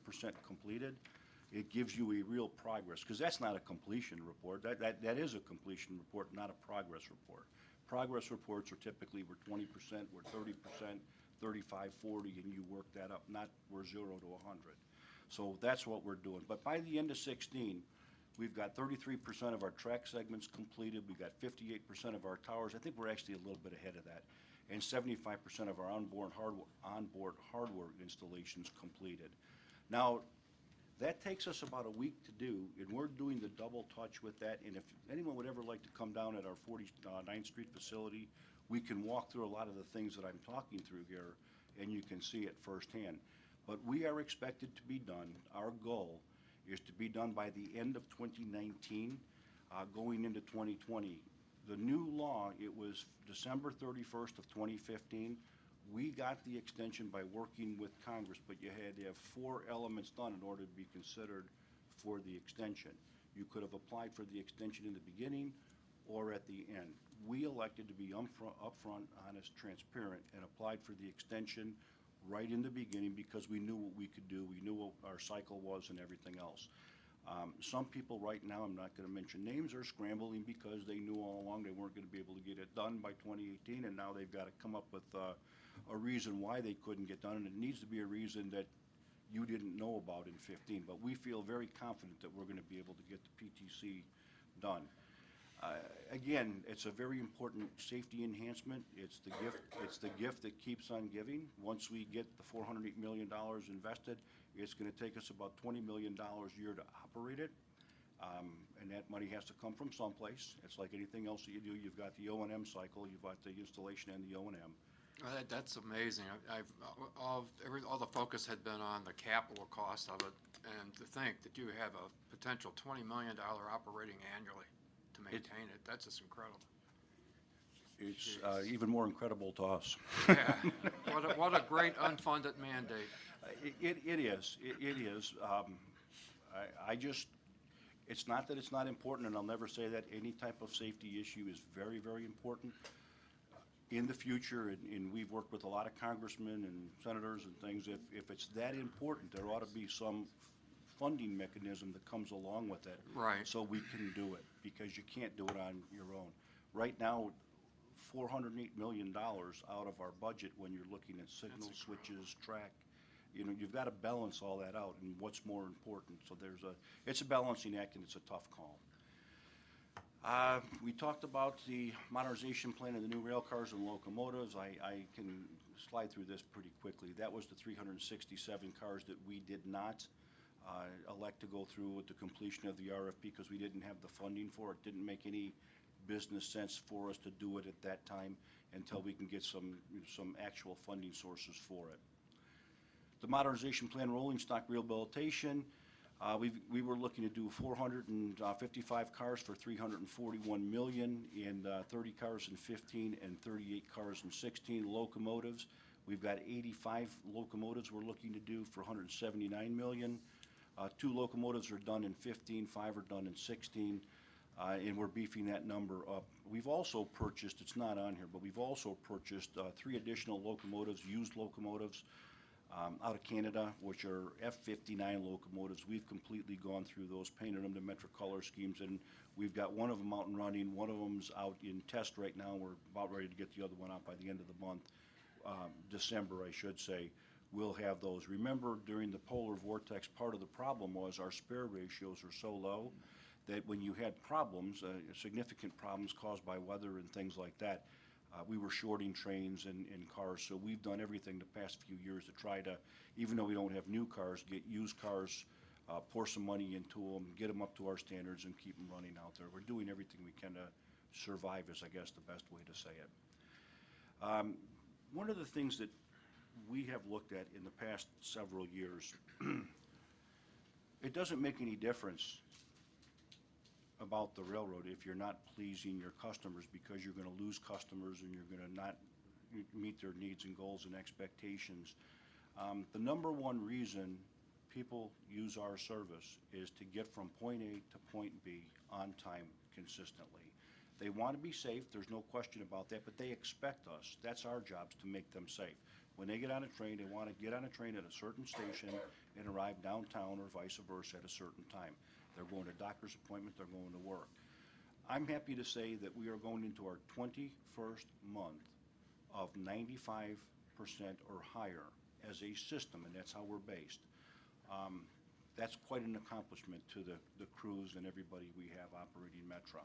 completed, it gives you a real progress, because that's not a completion report. That is a completion report, not a progress report. Progress reports are typically we're 20%, we're 30%, 35, 40, and you work that up, not we're 0 to 100. So that's what we're doing. But by the end of 16, we've got 33% of our track segments completed. We've got 58% of our towers. I think we're actually a little bit ahead of that. And 75% of our onboard hardware installations completed. Now, that takes us about a week to do, and we're doing the double touch with that. And if anyone would ever like to come down at our 49th Street facility, we can walk through a lot of the things that I'm talking through here, and you can see it firsthand. But we are expected to be done. Our goal is to be done by the end of 2019, going into 2020. The new law, it was December 31st of 2015. We got the extension by working with Congress, but you had to have 4 elements done in order to be considered for the extension. You could have applied for the extension in the beginning or at the end. We elected to be upfront, honest, transparent, and applied for the extension right in the beginning because we knew what we could do. We knew what our cycle was and everything else. Some people right now, I'm not going to mention names, are scrambling because they knew all along they weren't going to be able to get it done by 2018, and now they've got to come up with a reason why they couldn't get done, and it needs to be a reason that you didn't know about in 15. But we feel very confident that we're going to be able to get the PTC done. Again, it's a very important safety enhancement. It's the gift that keeps on giving. Once we get the $408 million invested, it's going to take us about $20 million a year to operate it. And that money has to come from someplace. It's like anything else that you do. You've got the O&M cycle, you've got the installation and the O&M. That's amazing. All the focus had been on the capital cost of it, and to think that you have a potential $20 million operating annually to maintain it, that's just incredible. It's even more incredible to us. Yeah, what a great unfunded mandate. It is. It is. I just, it's not that it's not important, and I'll never say that. Any type of safety issue is very, very important. In the future, and we've worked with a lot of congressmen and senators and things, if it's that important, there ought to be some funding mechanism that comes along with it. Right. So we can do it, because you can't do it on your own. Right now, $408 million out of our budget when you're looking at signal switches, track, you know, you've got to balance all that out and what's more important. So it's a balancing act, and it's a tough call. We talked about the modernization plan of the new rail cars and locomotives. I can slide through this pretty quickly. That was the 367 cars that we did not elect to go through with the completion of the RFP because we didn't have the funding for it. Didn't make any business sense for us to do it at that time until we can get some actual funding sources for it. The modernization plan rolling stock rehabilitation, we were looking to do 455 cars for $341 million, and 30 cars in 15 and 38 cars in 16. Locomotives, we've got 85 locomotives we're looking to do for $179 million. 2 locomotives are done in 15, 5 are done in 16, and we're beefing that number up. We've also purchased, it's not on here, but we've also purchased 3 additional locomotives, used locomotives, out of Canada, which are F-59 locomotives. We've completely gone through those, painted them to metric color schemes, and we've got one of them out and running. One of them's out in test right now. We're about ready to get the other one out by the end of the month, December, I should say. We'll have those. Remember, during the polar vortex, part of the problem was our spare ratios are so low that when you had problems, significant problems caused by weather and things like that, we were shorting trains and cars. So we've done everything the past few years to try to, even though we don't have new cars, get used cars, pour some money into them, get them up to our standards, and keep them running out there. We're doing everything we can to survive is, I guess, the best way to say it. One of the things that we have looked at in the past several years, it doesn't make any difference about the railroad if you're not pleasing your customers, because you're gonna lose customers and you're gonna not meet their needs and goals and expectations. The number one reason people use our service is to get from point A to point B on time consistently. They want to be safe, there's no question about that, but they expect us, that's our jobs, to make them safe. When they get on a train, they want to get on a train at a certain station and arrive downtown or vice versa at a certain time. They're going to doctor's appointment, they're going to work. I'm happy to say that we are going into our 21st month of 95% or higher as a system, and that's how we're based. That's quite an accomplishment to the crews and everybody we have operating Metra.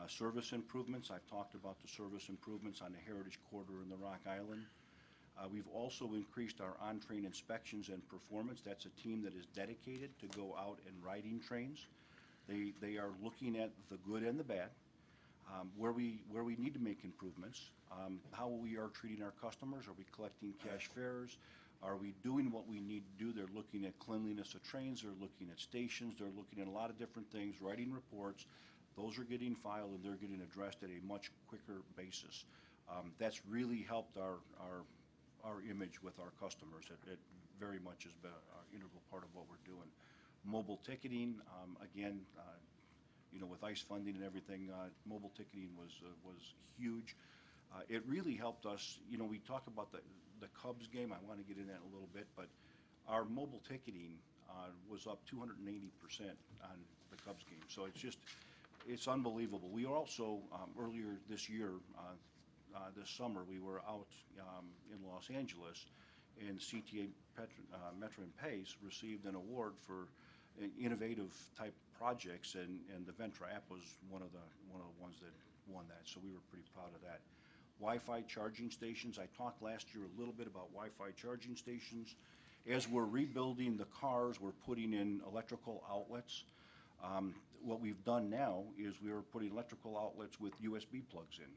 Service improvements, I've talked about the service improvements on the Heritage Corridor in the Rock Island. We've also increased our on-train inspections and performance. That's a team that is dedicated to go out and riding trains. They are looking at the good and the bad, where we need to make improvements, how we are treating our customers. Are we collecting cash fares? Are we doing what we need to do? They're looking at cleanliness of trains, they're looking at stations, they're looking at a lot of different things, writing reports. Those are getting filed and they're getting addressed at a much quicker basis. That's really helped our image with our customers. It very much has been an integral part of what we're doing. Mobile ticketing, again, with ICE funding and everything, mobile ticketing was huge. It really helped us. We talk about the Cubs game. I want to get in that a little bit, but our mobile ticketing was up 280% on the Cubs game. So it's unbelievable. We also, earlier this year, this summer, we were out in Los Angeles, and CTA Metra and Pace received an award for innovative type projects, and the Ventra app was one of the ones that won that. So we were pretty proud of that. Wi-Fi charging stations. I talked last year a little bit about Wi-Fi charging stations. As we're rebuilding the cars, we're putting in electrical outlets. What we've done now is we are putting electrical outlets with USB plugs in.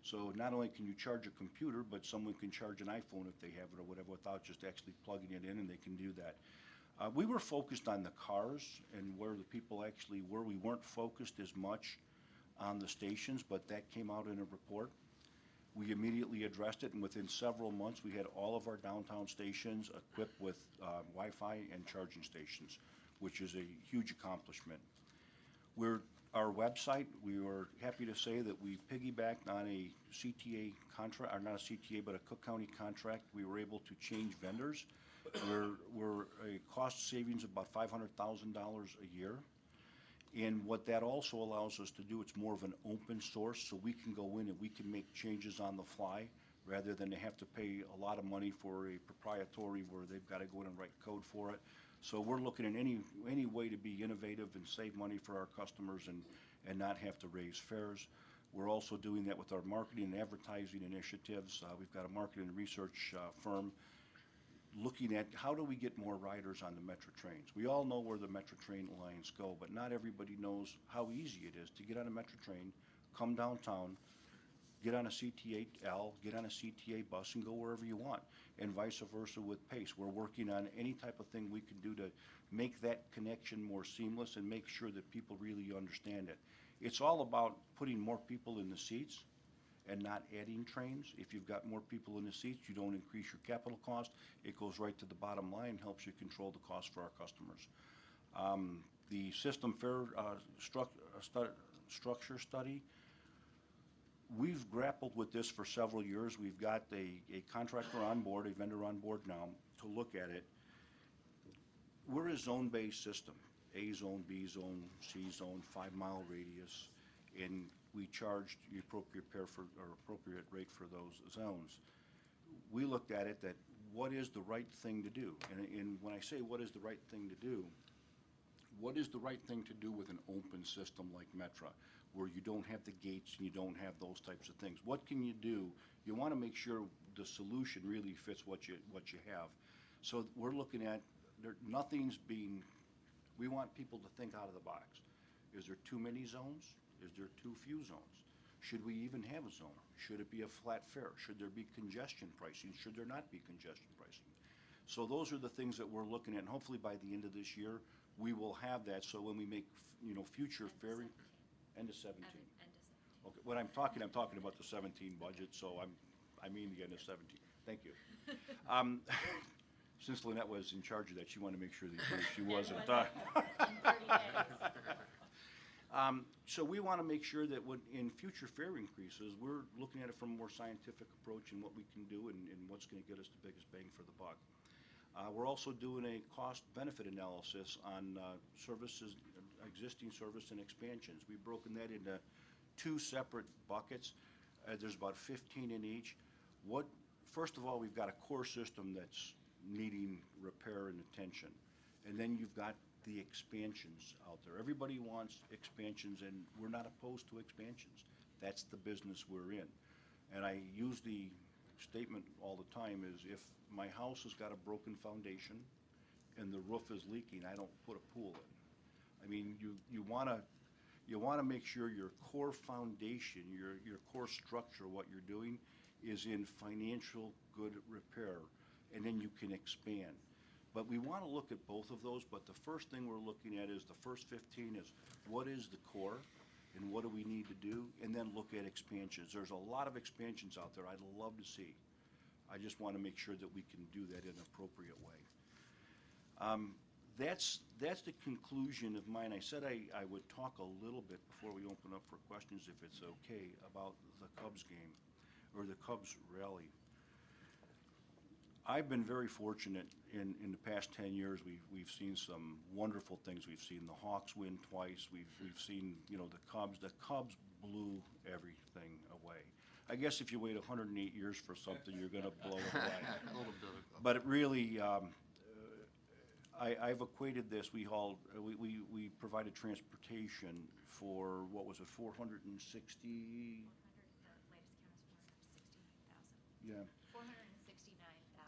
So not only can you charge a computer, but someone can charge an iPhone if they have it or whatever without just actually plugging it in, and they can do that. We were focused on the cars and where the people actually were. We weren't focused as much on the stations, but that came out in a report. We immediately addressed it, and within several months, we had all of our downtown stations equipped with Wi-Fi and charging stations, which is a huge accomplishment. Our website, we were happy to say that we piggybacked on a CTA contract, or not a CTA, but a Cook County contract. We were able to change vendors. We're a cost savings of about $500,000 a year. And what that also allows us to do, it's more of an open source, so we can go in and we can make changes on the fly rather than to have to pay a lot of money for a proprietary where they've got to go in and write code for it. So we're looking at any way to be innovative and save money for our customers and not have to raise fares. We're also doing that with our marketing and advertising initiatives. We've got a marketing and research firm looking at how do we get more riders on the Metra trains. We all know where the Metra train lines go, but not everybody knows how easy it is to get on a Metra train, come downtown, get on a CTA-L, get on a CTA bus, and go wherever you want, and vice versa with Pace. We're working on any type of thing we can do to make that connection more seamless and make sure that people really understand it. It's all about putting more people in the seats and not adding trains. If you've got more people in the seats, you don't increase your capital cost. It goes right to the bottom line, helps you control the cost for our customers. The system fare structure study, we've grappled with this for several years. We've got a contractor on board, a vendor on board now to look at it. We're a zone-based system, A zone, B zone, C zone, 5-mile radius, and we charge the appropriate rate for those zones. We looked at it that what is the right thing to do? And when I say what is the right thing to do, what is the right thing to do with an open system like Metra, where you don't have the gates and you don't have those types of things? What can you do? You want to make sure the solution really fits what you have. So we're looking at we want people to think out of the box. Is there too many zones? Is there too few zones? Should we even have a zone? Should it be a flat fare? Should there be congestion pricing? Should there not be congestion pricing? So those are the things that we're looking at, and hopefully by the end of this year, we will have that, so when we make, future fairing, end of 17. Okay, when I'm talking about the 17 budget, so I mean the end of 17. Thank you. Since Lynette was in charge of that, she wanted to make sure that she wasn't. So we want to make sure that in future fare increases, we're looking at it from a more scientific approach and what we can do and what's going to get us the biggest bang for the buck. We're also doing a cost-benefit analysis on services, existing service and expansions. We've broken that into 2 separate buckets. There's about 15 in each. First of all, we've got a core system that's needing repair and attention. And then you've got the expansions out there. Everybody wants expansions, and we're not opposed to expansions. That's the business we're in. And I use the statement all the time is if my house has got a broken foundation and the roof is leaking, I don't put a pool in. I mean, you want to make sure your core foundation, your core structure, what you're doing, is in financial good repair, and then you can expand. But we want to look at both of those, but the first thing we're looking at is the first 15 is what is the core and what do we need to do, and then look at expansions. There's a lot of expansions out there I'd love to see. I just want to make sure that we can do that in an appropriate way. That's the conclusion of mine. I said I would talk a little bit before we open up for questions, if it's okay, about the Cubs game or the Cubs rally. I've been very fortunate in the past 10 years. We've seen some wonderful things. We've seen the Hawks win twice. We've seen the Cubs. The Cubs blew everything away. I guess if you wait 108 years for something, you're going to blow it away. A little bit of But it really, I've equated this. We provided transportation for what was it, 460? The latest count is 469,000. Yeah. 469,000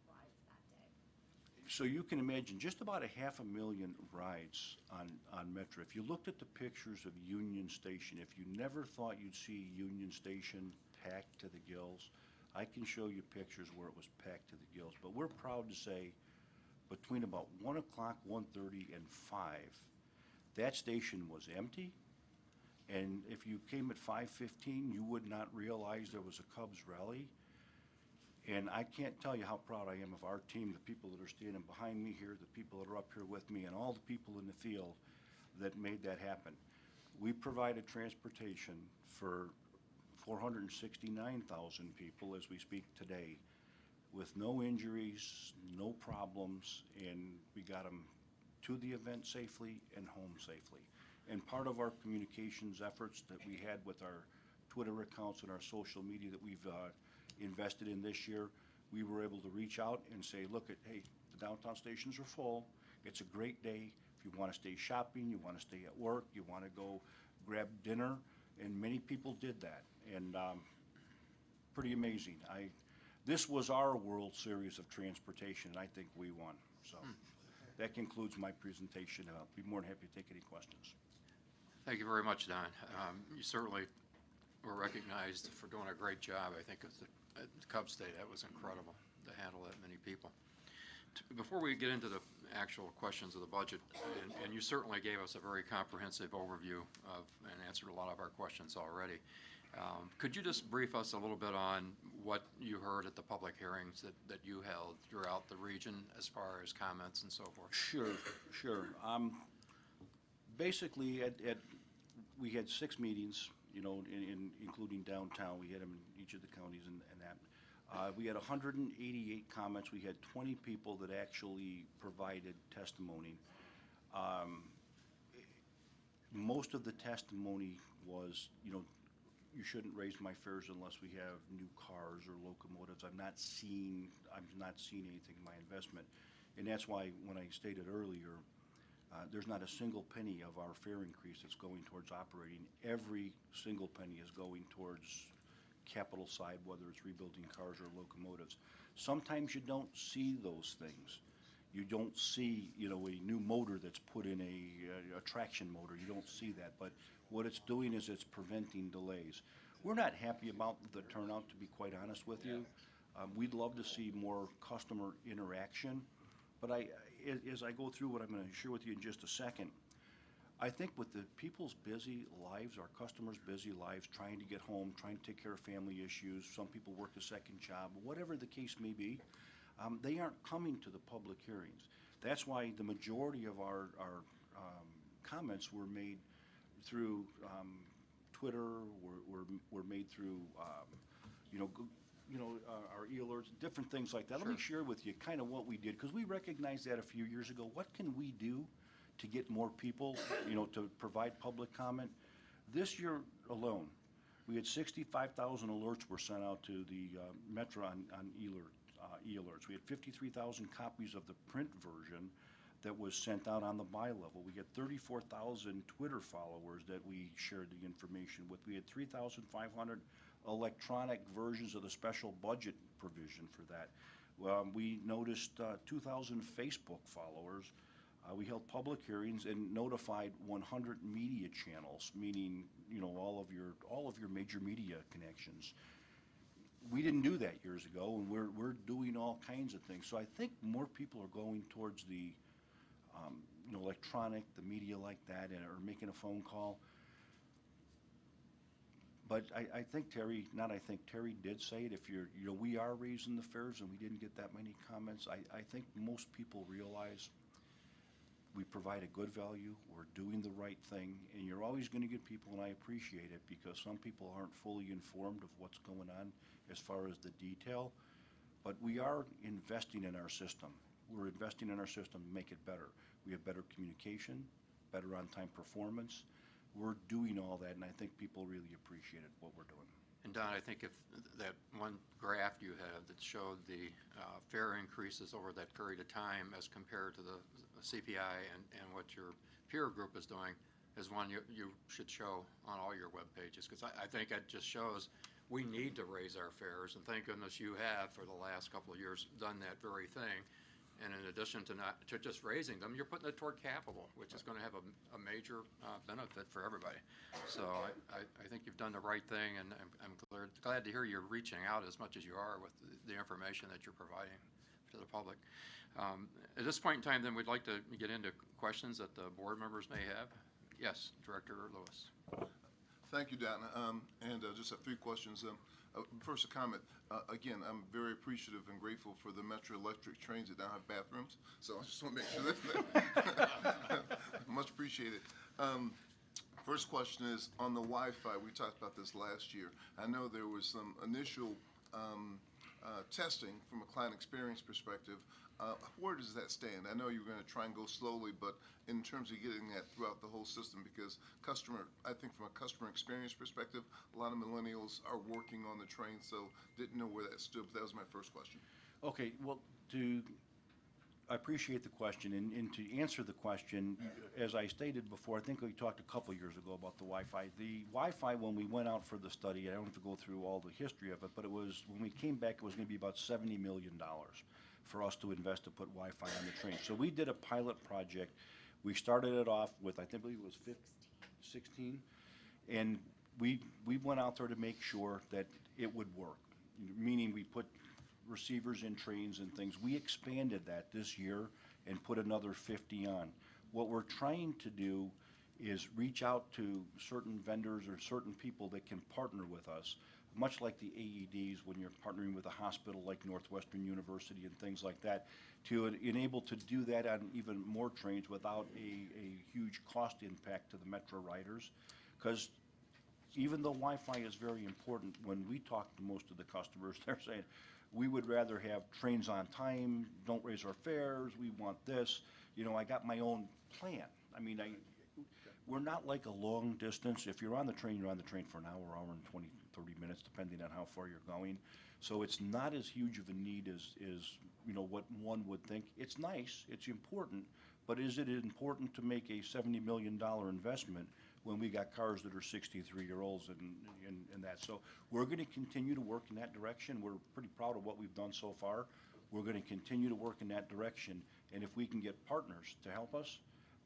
rides that day. So you can imagine just about 500,000 rides on Metro. If you looked at the pictures of Union Station, if you never thought you'd see Union Station packed to the gills, I can show you pictures where it was packed to the gills. But we're proud to say between about 1 o'clock, 1:30, and 5, that station was empty. And if you came at 5:15, you would not realize there was a Cubs rally. And I can't tell you how proud I am of our team, the people that are standing behind me here, the people that are up here with me, and all the people in the field that made that happen. We provided transportation for 469,000 people as we speak today, with no injuries, no problems, and we got them to the event safely and home safely. And part of our communications efforts that we had with our Twitter accounts and our social media that we've invested in this year, we were able to reach out and say, look, hey, the downtown stations are full. It's a great day. If you want to stay shopping, you want to stay at work, you want to go grab dinner, and many people did that. And pretty amazing. This was our World Series of transportation, and I think we won. So that concludes my presentation. I'll be more than happy to take any questions. Thank you very much, Don. You certainly were recognized for doing a great job. I think at the Cubs Day, that was incredible to handle that many people. Before we get into the actual questions of the budget, and you certainly gave us a very comprehensive overview of and answered a lot of our questions already, could you just brief us a little bit on what you heard at the public hearings that you held throughout the region as far as comments and so forth? Sure. Basically, we had 6 meetings, including downtown. We had them in each of the counties and that. We had 188 comments. We had 20 people that actually provided testimony. Most of the testimony was, you shouldn't raise my fares unless we have new cars or locomotives. I'm not seeing anything in my investment. And that's why when I stated earlier, there's not a single penny of our fare increase that's going towards operating. Every single penny is going towards capital side, whether it's rebuilding cars or locomotives. Sometimes you don't see those things. You don't see, a new motor that's put in a traction motor. You don't see that. But what it's doing is it's preventing delays. We're not happy about the turnout, to be quite honest with you. We'd love to see more customer interaction. But as I go through what I'm going to share with you in just a second, I think with the people's busy lives, our customers' busy lives, trying to get home, trying to take care of family issues, some people work a second job, whatever the case may be, they aren't coming to the public hearings. That's why the majority of our comments were made through Twitter, were made through, our e-alerts, different things like that. Let me share with you kind of what we did, because we recognized that a few years ago. What can we do to get more people, to provide public comment? This year alone, we had 65,000 alerts were sent out to the Metro on e-alerts. We had 53,000 copies of the print version that was sent out on the buy level. We had 34,000 Twitter followers that we shared the information with. We had 3,500 electronic versions of the special budget provision for that. We noticed 2,000 Facebook followers. We held public hearings and notified 100 media channels, meaning all of your major media connections. We didn't do that years ago, and we're doing all kinds of things. So I think more people are going towards the electronic, the media like that, or making a phone call. But I think Terry did say it. If we are raising the fares and we didn't get that many comments, I think most people realize we provide a good value, we're doing the right thing, and you're always going to get people, and I appreciate it, because some people aren't fully informed of what's going on as far as the detail. But we are investing in our system. We're investing in our system to make it better. We have better communication, better on-time performance. We're doing all that, and I think people really appreciated what we're doing. And Don, I think if that one graph you had that showed the fare increases over that period of time as compared to the CPI and what your peer group is doing is one you should show on all your web pages, because I think it just shows we need to raise our fares, and thank goodness you have for the last couple of years done that very thing. And in addition to just raising them, you're putting it toward capital, which is going to have a major benefit for everybody. So I think you've done the right thing, and I'm glad to hear you're reaching out as much as you are with the information that you're providing to the public. At this point in time, then, we'd like to get into questions that the board members may have. Yes, Director Lewis. Thank you, Don. And just have 3 questions. First, a comment. Again, I'm very appreciative and grateful for the Metro Electric trains that now have bathrooms. So I just want to make sure that much appreciated. First question is on the Wi-Fi. We talked about this last year. I know there was some initial testing from a client experience perspective. Where does that stand? I know you're going to try and go slowly, but in terms of getting that throughout the whole system, because I think from a customer experience perspective, a lot of millennials are working on the train, so didn't know where that stood, but that was my first question. Okay, well, I appreciate the question, and to answer the question, as I stated before, I think we talked a couple years ago about the Wi-Fi. The Wi-Fi, when we went out for the study, I don't have to go through all the history of it, but when we came back, it was going to be about $70 million for us to invest to put Wi-Fi on the train. So we did a pilot project. We started it off with, I believe it was 16, and we went out there to make sure that it would work, meaning we put receivers in trains and things. We expanded that this year and put another 50 on. What we're trying to do is reach out to certain vendors or certain people that can partner with us, much like the AEDs when you're partnering with a hospital like Northwestern University and things like that, to enable to do that on even more trains without a huge cost impact to the Metro riders. Because even though Wi-Fi is very important, when we talk to most of the customers, they're saying, we would rather have trains on time, don't raise our fares, we want this. I got my own plan. I mean, we're not like a long distance. If you're on the train, you're on the train for an hour and 20, 30 minutes, depending on how far you're going. So it's not as huge of a need as what one would think. It's nice, it's important, but is it important to make a $70 million investment when we got cars that are 63-year-olds and that? So we're going to continue to work in that direction. We're pretty proud of what we've done so far. We're going to continue to work in that direction, and if we can get partners to help us,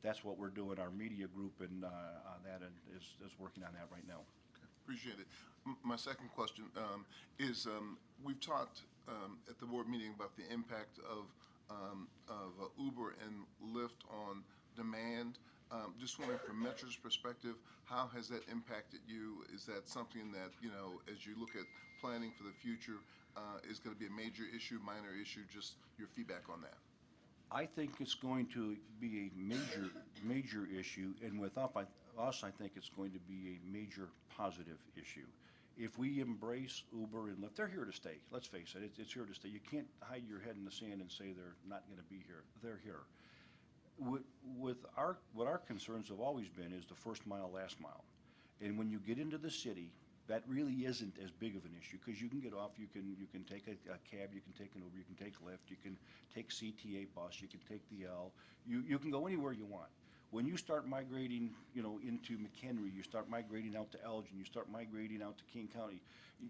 that's what we're doing. Our media group and is working on that right now. Okay, appreciate it. My second question is we've talked at the board meeting about the impact of Uber and Lyft on demand. Just wondering from Metro's perspective, how has that impacted you? Is that something that, as you look at planning for the future, is going to be a major issue, minor issue? Just your feedback on that. I think it's going to be a major issue, and with us, I think it's going to be a major positive issue. If we embrace Uber and Lyft, they're here to stay. Let's face it, it's here to stay. You can't hide your head in the sand and say they're not going to be here. They're here. What our concerns have always been is the first mile, last mile. And when you get into the city, that really isn't as big of an issue because you can get off, you can take a cab, you can take an Uber, you can take Lyft, you can take CTA bus, you can take the L. You can go anywhere you want. When you start migrating, into McHenry, you start migrating out to Elgin, you start migrating out to King County,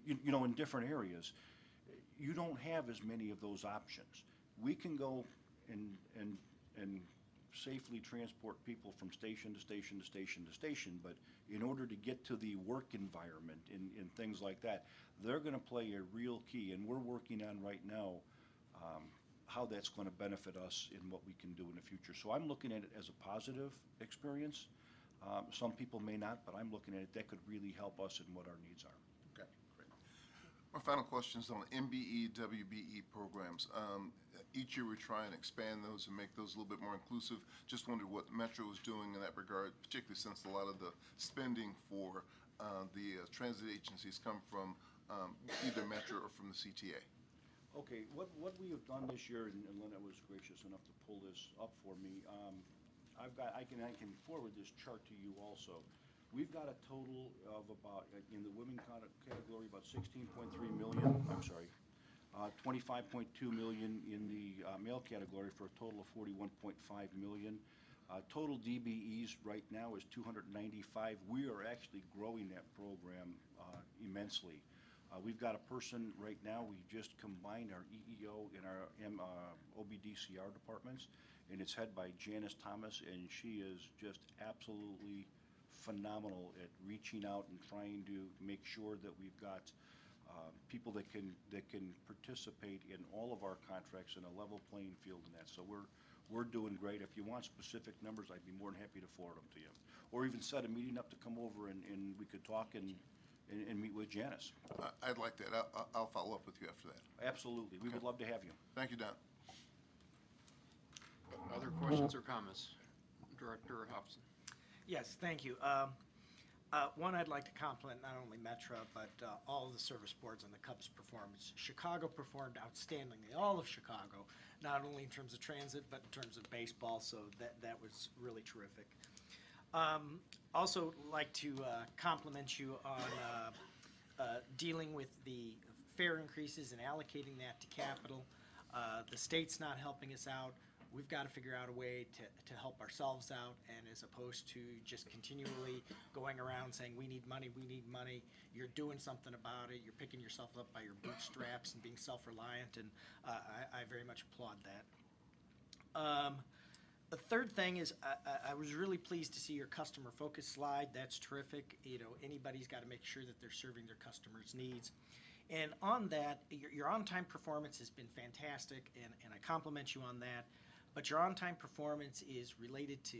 in different areas, you don't have as many of those options. We can go and safely transport people from station to station to station to station, but in order to get to the work environment and things like that, they're going to play a real key, and we're working on right now how that's going to benefit us in what we can do in the future. So I'm looking at it as a positive experience. Some people may not, but I'm looking at it that could really help us in what our needs are. Okay, great. My final question is on MBE, WBE programs. Each year we try and expand those and make those a little bit more inclusive. Just wondered what Metro is doing in that regard, particularly since a lot of the spending for the transit agencies come from either Metro or from the CTA. Okay, what we have done this year, and Lynette was gracious enough to pull this up for me. I can forward this chart to you also. We've got a total of about, in the women category, about 16.3 million. I'm sorry, 25.2 million in the male category for a total of 41.5 million. Total DBEs right now is 295. We are actually growing that program immensely. We've got a person right now, we just combined our EEO and our OBDCR departments, and it's headed by Janice Thomas, and she is just absolutely phenomenal at reaching out and trying to make sure that we've got people that can participate in all of our contracts in a level playing field in that. So we're doing great. If you want specific numbers, I'd be more than happy to forward them to you. Or even set a meeting up to come over and we could talk and meet with Janice. I'd like that. I'll follow up with you after that. Absolutely. We would love to have you. Thank you, Don. Other questions or comments? Director Hobson. Yes, thank you. One, I'd like to compliment not only Metro, but all of the service boards on the Cubs' performance. Chicago performed outstandingly, all of Chicago, not only in terms of transit, but in terms of baseball, so that was really terrific. Also like to compliment you on dealing with the fare increases and allocating that to capital. The state's not helping us out. We've got to figure out a way to help ourselves out, and as opposed to just continually going around saying, we need money, you're doing something about it, you're picking yourself up by your bootstraps and being self-reliant, and I very much applaud that. The third thing is I was really pleased to see your customer focus slide. That's terrific. Anybody's got to make sure that they're serving their customers' needs. And on that, your on-time performance has been fantastic, and I compliment you on that. But your on-time performance is related to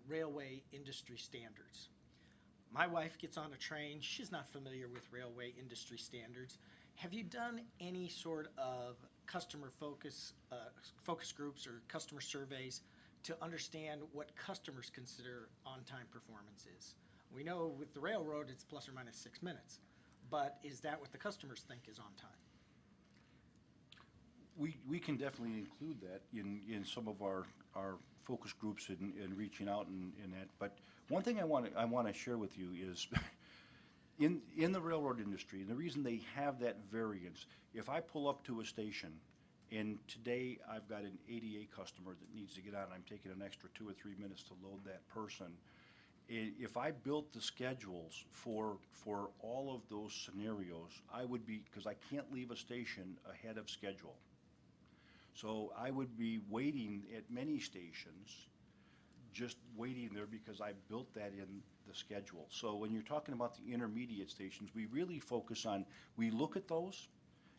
railway industry standards. My wife gets on a train. She's not familiar with railway industry standards. Have you done any sort of customer focus groups or customer surveys to understand what customers consider on-time performance is? We know with the railroad it's plus or minus 6 minutes, but is that what the customers think is on time? We can definitely include that in some of our focus groups and reaching out and that. But one thing I want to share with you is in the railroad industry, and the reason they have that variance, if I pull up to a station and today I've got an ADA customer that needs to get on, I'm taking an extra 2 or 3 minutes to load that person. If I built the schedules for all of those scenarios, I would be, because I can't leave a station ahead of schedule. So I would be waiting at many stations, just waiting there because I built that in the schedule. So when you're talking about the intermediate stations, we really focus on, we look at those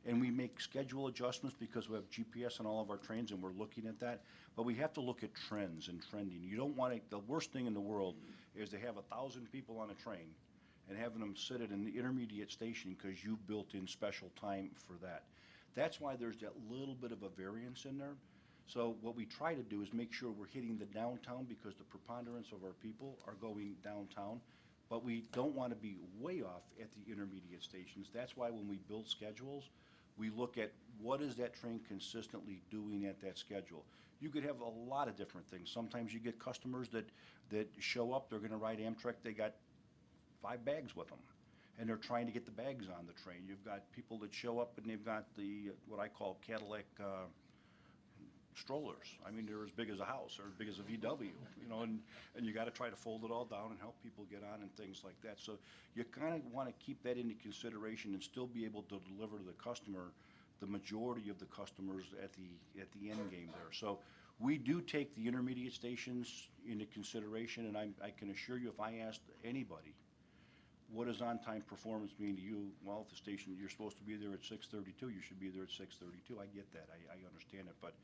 and we make schedule adjustments because we have GPS on all of our trains and we're looking at that. But we have to look at trends and trending. You don't want to, the worst thing in the world is to have 1,000 people on a train and having them sit at an intermediate station because you built in special time for that. That's why there's that little bit of a variance in there. So what we try to do is make sure we're hitting the downtown because the preponderance of our people are going downtown. But we don't want to be way off at the intermediate stations. That's why when we build schedules, we look at what is that train consistently doing at that schedule. You could have a lot of different things. Sometimes you get customers that show up, they're going to ride Amtrak, they got 5 bags with them, and they're trying to get the bags on the train. You've got people that show up and they've got the, what I call Cadillac strollers. I mean, they're as big as a house or as big as a VW, you know, and you got to try to fold it all down and help people get on and things like that. So you kind of want to keep that into consideration and still be able to deliver to the customer the majority of the customers at the end game there. So we do take the intermediate stations into consideration, and I can assure you, if I asked anybody, what does on-time performance mean to you? Well, if the station, you're supposed to be there at 6:32, you should be there at 6:32. I get that. I understand it, but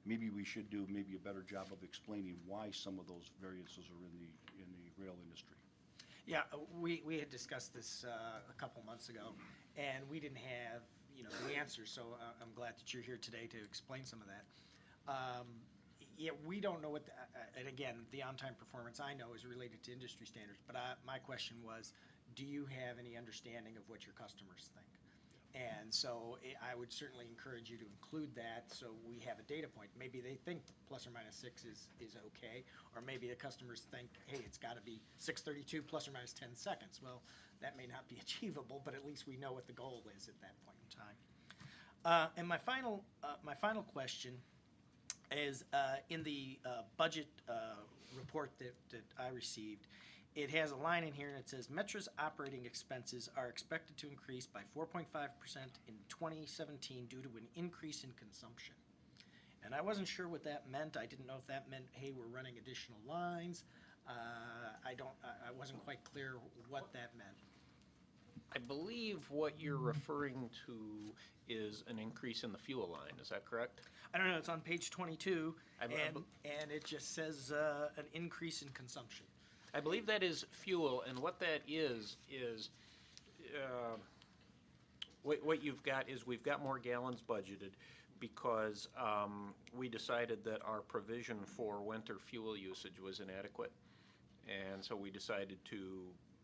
maybe we should do maybe a better job of explaining why some of those variances are in the rail industry. Yeah, we had discussed this a couple months ago, and we didn't have, the answers, so I'm glad that you're here today to explain some of that. Yeah, we don't know what, and again, the on-time performance I know is related to industry standards, but my question was, do you have any understanding of what your customers think? And so I would certainly encourage you to include that so we have a data point. Maybe they think ±6 is okay, or maybe the customers think, hey, it's got to be 6:32 ±10 seconds. Well, that may not be achievable, but at least we know what the goal is at that point in time. And my final question is in the budget report that I received. It has a line in here and it says Metra's operating expenses are expected to increase by 4.5% in 2017 due to an increase in consumption. And I wasn't sure what that meant. I didn't know if that meant, hey, we're running additional lines. I wasn't quite clear what that meant. I believe what you're referring to is an increase in the fuel line. Is that correct? I don't know. It's on page 22, and it just says an increase in consumption. I believe that is fuel, and what that is what you've got is we've got more gallons budgeted because we decided that our provision for winter fuel usage was inadequate, and so we decided to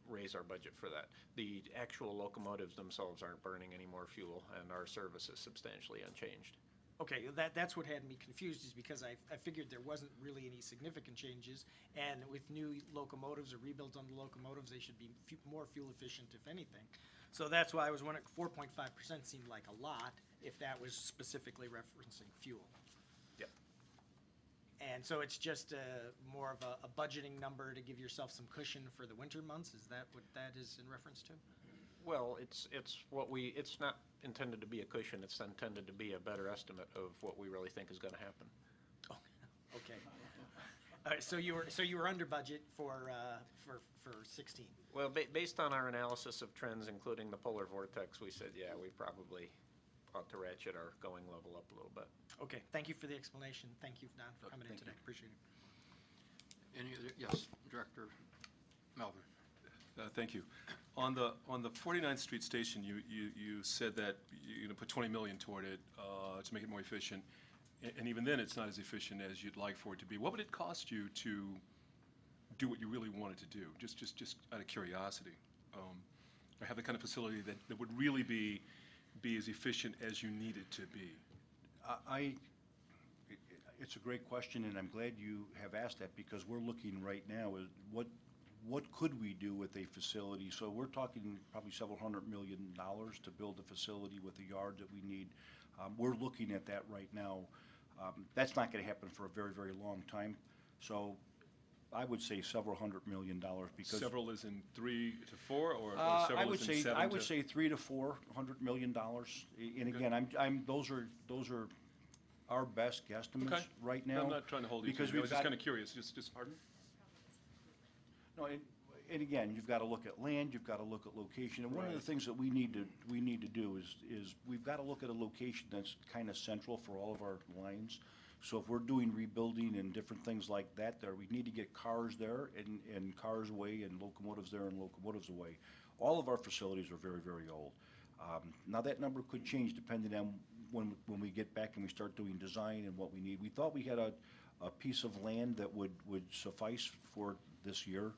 raise our budget for that. The actual locomotives themselves aren't burning any more fuel, and our service is substantially unchanged. Okay, that's what had me confused, is because I figured there wasn't really any significant changes, and with new locomotives or rebuilds on the locomotives, they should be more fuel efficient, if anything. So that's why I was wondering, 4.5% seemed like a lot if that was specifically referencing fuel. Yep. And so it's just more of a budgeting number to give yourself some cushion for the winter months? Is that what that is in reference to? Well, it's not intended to be a cushion. It's intended to be a better estimate of what we really think is going to happen. Oh, okay. All right, so you were under budget for 16. Well, based on our analysis of trends, including the polar vortex, we said, yeah, we probably ought to ratchet our going level up a little bit. Okay, thank you for the explanation. Thank you, Don, for coming in today. Appreciate it. Yes, Director Melvin. Thank you. On the 49th Street station, you said that you're going to put $20 million toward it to make it more efficient, and even then, it's not as efficient as you'd like for it to be. What would it cost you to do what you really wanted to do? Just out of curiosity, or have the kind of facility that would really be as efficient as you need it to be? It's a great question, and I'm glad you have asked that because we're looking right now at what could we do with a facility. So we're talking probably several $100 million to build a facility with the yard that we need. We're looking at that right now. That's not going to happen for a very, very long time. So I would say several $100 million because several is in 3 to 4, or several is in 7 I would say 3 to 400 million dollars. And again, those are our best guesstimates right now. I'm not trying to hold you to it. I was just kind of curious. Just pardon? No, and again, you've got to look at land, you've got to look at location, and one of the things that we need to do is we've got to look at a location that's kind of central for all of our lines. So if we're doing rebuilding and different things like that there, we need to get cars there and cars away and locomotives there and locomotives away. All of our facilities are very, very old. Now that number could change depending on when we get back and we start doing design and what we need. We thought we had a piece of land that would suffice for this year.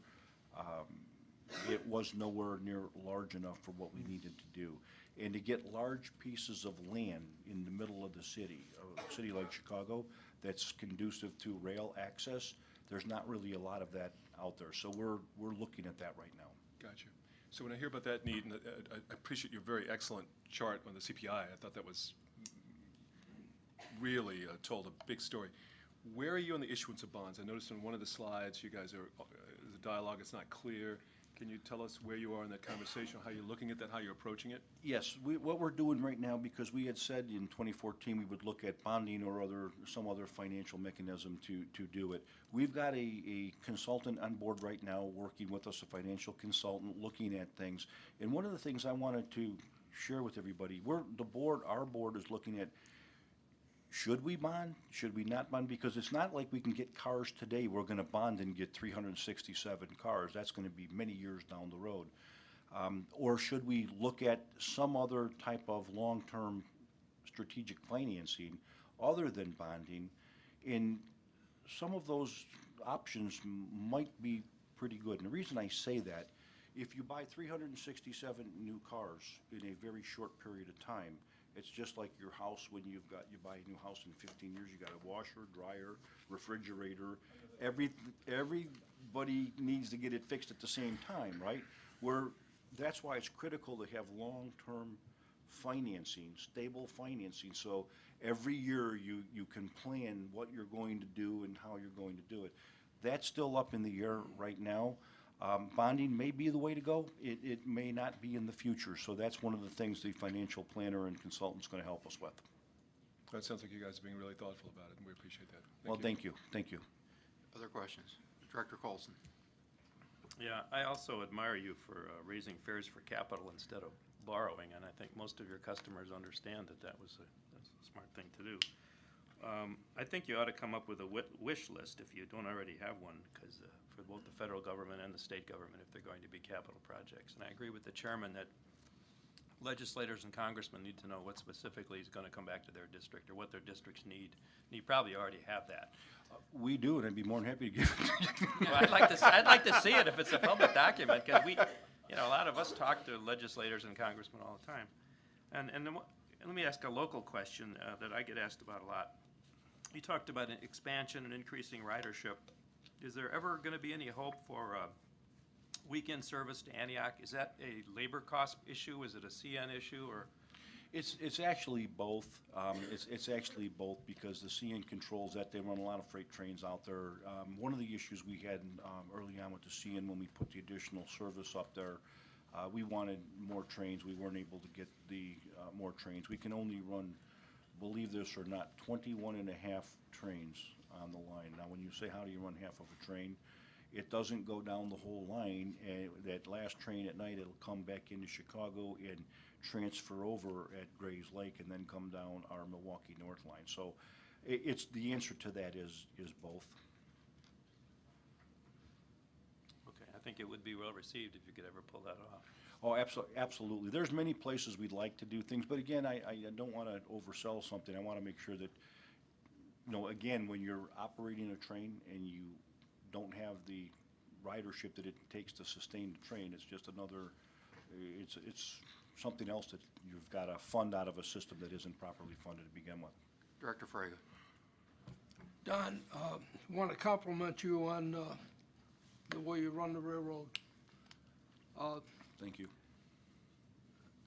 It was nowhere near large enough for what we needed to do. And to get large pieces of land in the middle of the city, a city like Chicago, that's conducive to rail access, there's not really a lot of that out there. So we're looking at that right now. Gotcha. So when I hear about that need, and I appreciate your very excellent chart on the CPI. I thought that was really told a big story. Where are you on the issuance of bonds? I noticed on one of the slides, you guys are, the dialogue is not clear. Can you tell us where you are in that conversation, how you're looking at that, how you're approaching it? Yes, what we're doing right now, because we had said in 2014 we would look at bonding or some other financial mechanism to do it. We've got a consultant on board right now working with us, a financial consultant, looking at things. And one of the things I wanted to share with everybody, our board is looking at, should we bond? Should we not bond? Because it's not like we can get cars today. We're going to bond and get 367 cars. That's going to be many years down the road. Or should we look at some other type of long-term strategic financing other than bonding? And some of those options might be pretty good. And the reason I say that, if you buy 367 new cars in a very short period of time, it's just like your house when you buy a new house in 15 years. You got a washer, dryer, refrigerator. Everybody needs to get it fixed at the same time, right? That's why it's critical to have long-term financing, stable financing. So every year you can plan what you're going to do and how you're going to do it. That's still up in the air right now. Bonding may be the way to go. It may not be in the future. So that's one of the things the financial planner and consultant's going to help us with. That sounds like you guys are being really thoughtful about it, and we appreciate that. Thank you. Thank you. Other questions? Director Colson. Yeah, I also admire you for raising fares for capital instead of borrowing, and I think most of your customers understand that was a smart thing to do. I think you ought to come up with a wish list if you don't already have one, because for both the federal government and the state government, if they're going to be capital projects. And I agree with the chairman that legislators and congressmen need to know what specifically is going to come back to their district or what their districts need. And you probably already have that. We do, and I'd be more than happy to give it to you. Well, I'd like to see it if it's a public document, because a lot of us talk to legislators and congressmen all the time. And then let me ask a local question that I get asked about a lot. You talked about an expansion and increasing ridership. Is there ever going to be any hope for weekend service to Antioch? Is that a labor cost issue? Is it a CN issue? Or It's actually both. It's actually both because the CN controls that. They run a lot of freight trains out there. One of the issues we had early on with the CN when we put the additional service up there, we wanted more trains. We weren't able to get the more trains. We can only run, believe this or not, 21 and a half trains on the line. Now, when you say how do you run half of a train, it doesn't go down the whole line. And that last train at night, it'll come back into Chicago and transfer over at Grays Lake and then come down our Milwaukee North line. So it's the answer to that is both. okay, I think it would be well received if you could ever pull that off. Oh, absolutely. There's many places we'd like to do things, but again, I don't want to oversell something. I want to make sure that, again, when you're operating a train and you don't have the ridership that it takes to sustain the train, it's just another, it's something else that you've got to fund out of a system that isn't properly funded to begin with. Director Fraga. Don, want to compliment you on the way you run the railroad. Thank you.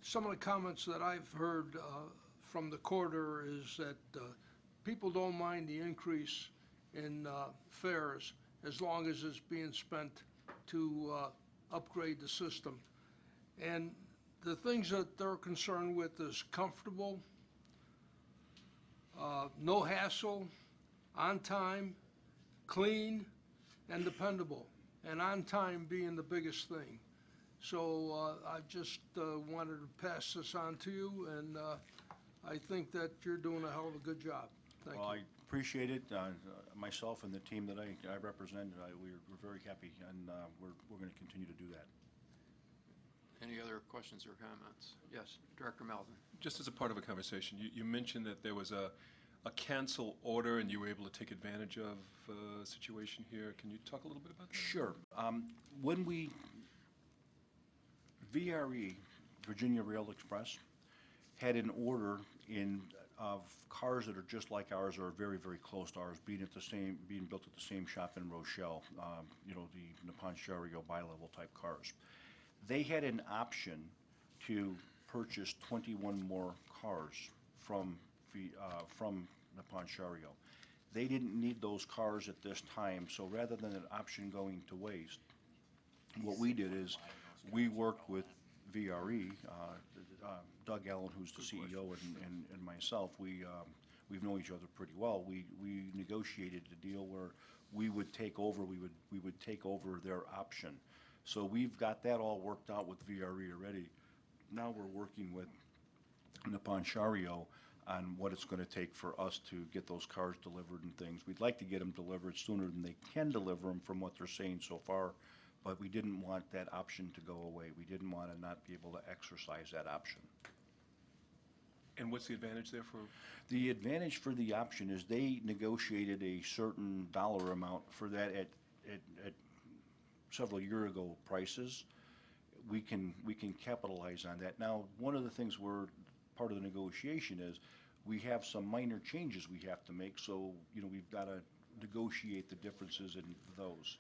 Some of the comments that I've heard from the corridor is that people don't mind the increase in fares as long as it's being spent to upgrade the system. And the things that they're concerned with is comfortable, no hassle, on time, clean, and dependable. and on time being the biggest thing. So I just wanted to pass this on to you, and I think that you're doing a hell of a good job. Thank Well, I you. appreciate it. Myself and the team that I represent, we're very happy, and we're going to continue to do that. Any other questions or comments? Yes, Director Melvin. Just as a part of a conversation, you mentioned that there was a cancel order and you were able to take advantage of a situation here. Can you talk a little bit about that? Sure. When VRE, Virginia Rail Express, had an order of cars that are just like ours or very, very close to ours, being built at the same shop in Rochelle, the Nippon Sharyo bi-level type cars. They had an option to purchase 21 more cars from Nippon Sharyo. They didn't need those cars at this time, so rather than an option going to waste, what we did is we worked with VRE, Doug Allen, who's the CEO, and myself. We've known each other pretty well. We negotiated a deal where we would take over their option. So we've got that all worked out with VRE already. Now we're working with Nippon Sharyo on what it's going to take for us to get those cars delivered and things. We'd like to get them delivered sooner than they can deliver them from what they're saying so far, but we didn't want that option to go away. We didn't want to not be able to exercise that option. And what's the advantage there for? The advantage for the option is they negotiated a certain dollar amount for that at several year ago prices. We can capitalize on that. Now, one of the things part of the negotiation is we have some minor changes we have to make, so we've got to negotiate the differences in those.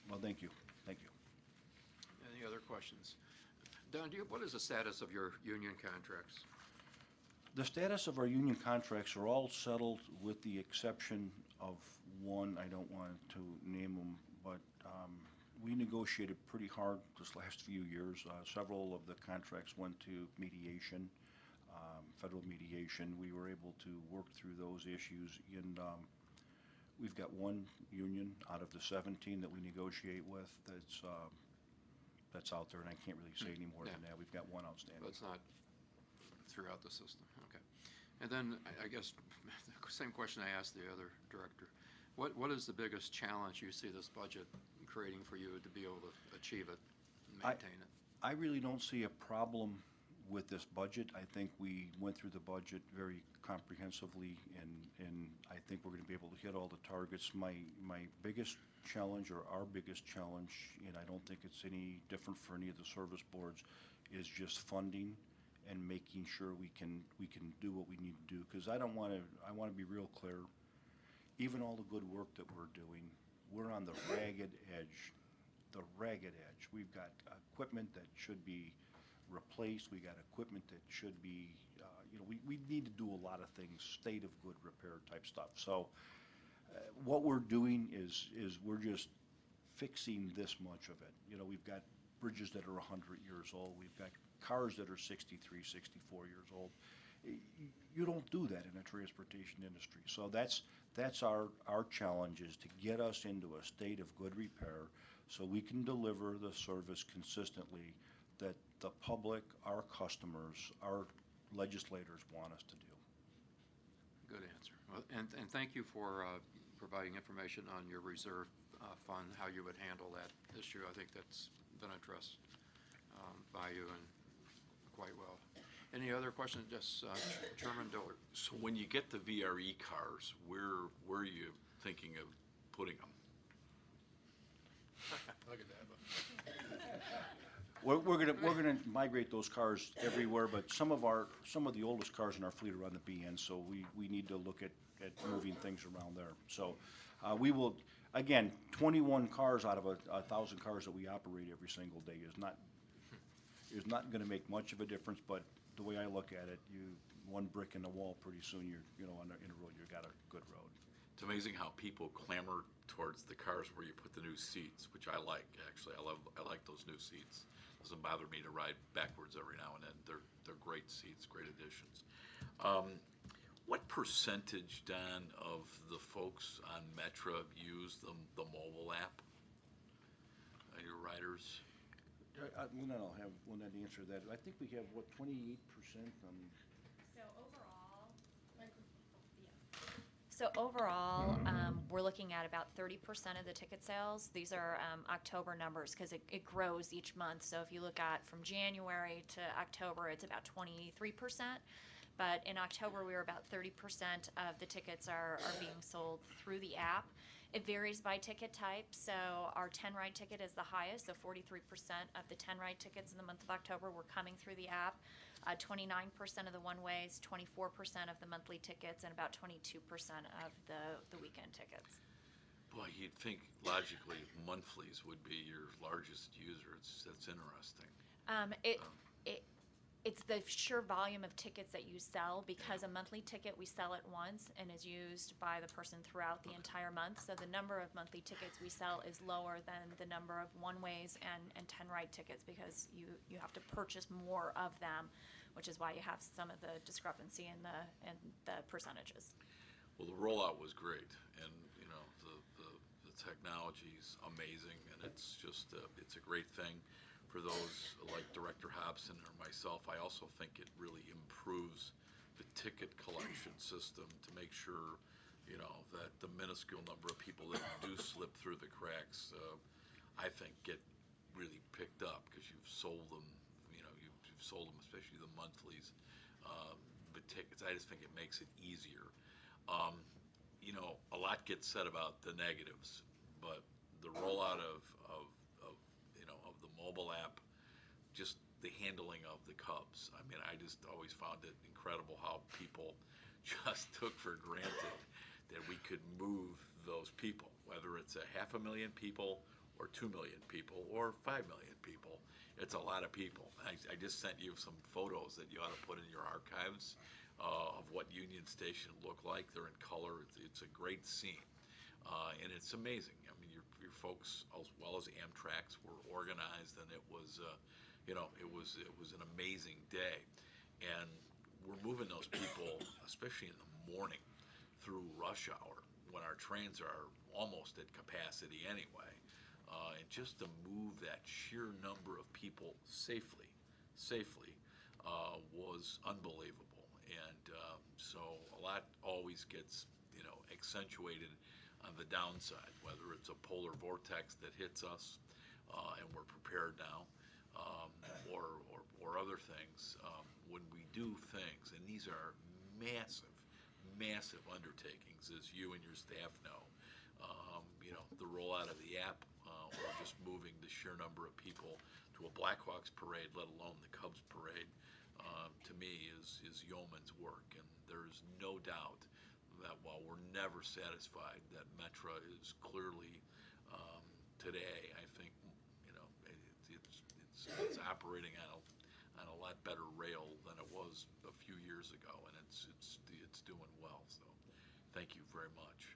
Well, thank you. Thank you. Any other questions? Don, what is the status of your union contracts? The status of our union contracts are all settled with the exception of one. I don't want to name them, but we negotiated pretty hard this last few years. Several of the contracts went to mediation, federal mediation. We were able to work through those issues, and we've got one union out of the 17 that we negotiate with that's out there, and I can't really say any more than that. We've got one outstanding. That's not throughout the system. Okay. And then I guess the same question I asked the other director. What is the biggest challenge you see this budget creating for you to be able to achieve it and maintain it? I really don't see a problem with this budget. I think we went through the budget very comprehensively, and I think we're going to be able to hit all the targets. My biggest challenge, or our biggest challenge, and I don't think it's any different for any of the service boards, is just funding and making sure we can do what we need to do. Because I want to be real clear. Even all the good work that we're doing, we're on the ragged edge. The ragged edge. We've got equipment that should be replaced. We got equipment that should be, we need to do a lot of things, state of good repair type stuff. So what we're doing is we're just fixing this much of it. We've got bridges that are 100 years old. We've got cars that are 63, 64 years old. You don't do that in the transportation industry. So that's our challenge, is to get us into a state of good repair so we can deliver the service consistently that the public, our customers, our legislators want us to do. Good answer. Well, and thank you for providing information on your reserve fund, how you would handle that issue. I think that's been addressed by you and quite well. Any other questions? Yes, Chairman Dillard. So when you get the VRE cars, where are you thinking of putting them? Look at that. We're gonna migrate those cars everywhere, but some of the oldest cars in our fleet are on the BN, so we need to look at moving things around there. So we will, again, 21 cars out of 1,000 cars that we operate every single day is not going to make much of a difference, but the way I look at it, one brick in the wall, pretty soon in a road, you got a good road. It's amazing how people clamor towards the cars where you put the new seats, which I like, actually. I like those new seats. Doesn't bother me to ride backwards every now and then. They're great seats, great additions. What percentage, Don, of the folks on Metra use the mobile app? Your riders? Lynette, I'll have Lynette answer that. I think we have, what, 28% on, So overall, So overall, we're looking at about 30% of the ticket sales. These are October numbers because it grows each month. So if you look at from January to October, it's about 23%. But in October, we were about 30% of the tickets are being sold through the app. It varies by ticket type. So our 10-ride ticket is the highest. So 43% of the 10-ride tickets in the month of October were coming through the app. 29% of the one-ways, 24% of the monthly tickets, and about 22% of the weekend tickets. Boy, you'd think logically monthlies would be your largest user. That's interesting. It's the sheer volume of tickets that you sell, because a monthly ticket we sell it once and is used by the person throughout the entire month. So the number of monthly tickets we sell is lower than the number of one-ways and 10-ride tickets, because you have to purchase more of them, which is why you have some of the discrepancy in the percentages. Well, the rollout was great, and you know the technology's amazing, and it's just it's a great thing for those like Director Hobson or myself. I also think it really improves the ticket collection system to make sure, you know, that the minuscule number of people that do slip through the cracks, I think, get really picked up because you've sold them. You know, you've sold them, especially the monthlies, the tickets. I just think it makes it easier. You know, a lot gets said about the negatives, but the rollout of the mobile app, just the handling of the Cubs. I mean, I just always found it incredible how people just took for granted that we could move those people, whether it's 500,000 people or 2 million people or 5 million people. It's a lot of people. I just sent you some photos that you ought to put in your archives of what Union Station looked like. They're in color. It's a great scene, and it's amazing. I mean, your folks, as well as Amtrak's, were organized, and it was, it was an amazing day. And we're moving those people, especially in the morning, through rush hour when our trains are almost at capacity anyway. And just to move that sheer number of people safely, was unbelievable. And so a lot always gets, accentuated on the downside, whether it's a polar vortex that hits us, and we're prepared now, or other things. When we do things, and these are massive undertakings, as you and your staff know, the rollout of the app, or just moving the sheer number of people to a Blackhawks parade, let alone the Cubs parade, to me is yeoman's work. And there's no doubt that while we're never satisfied, that Metra is clearly, today, I think, it's operating on a lot better rail than it was a few years ago, and it's doing well. So, thank you very much.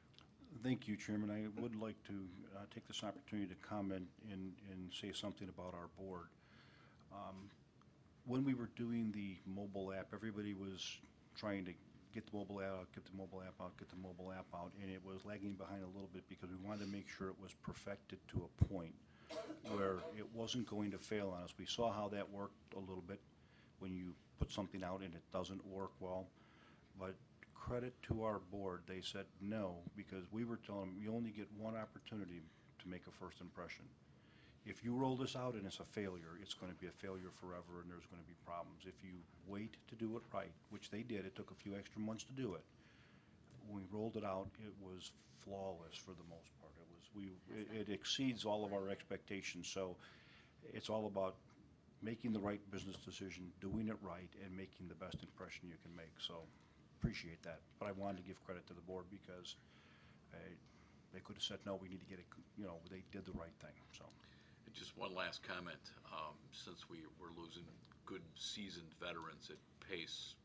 Thank you, Chairman. I would like to take this opportunity to comment and say something about our board. When we were doing the mobile app, everybody was trying to get the mobile app out, get the mobile app out, get the mobile app out, and it was lagging behind a little bit because we wanted to make sure it was perfected to a point where it wasn't going to fail on us. We saw how that worked a little bit when you put something out and it doesn't work well, but credit to our board, they said no, because we were telling them you only get one opportunity to make a first impression. If you roll this out and it's a failure, it's going to be a failure forever and there's going to be problems. If you wait to do it right, which they did, it took a few extra months to do it. When we rolled it out, it was flawless for the most part. It exceeds all of our expectations. So it's all about making the right business decision, doing it right, and making the best impression you can make. So appreciate that. But I wanted to give credit to the board because they could have said, no, we need to get it, they did the right thing. So. Just one last comment. Since we're losing good seasoned veterans at pace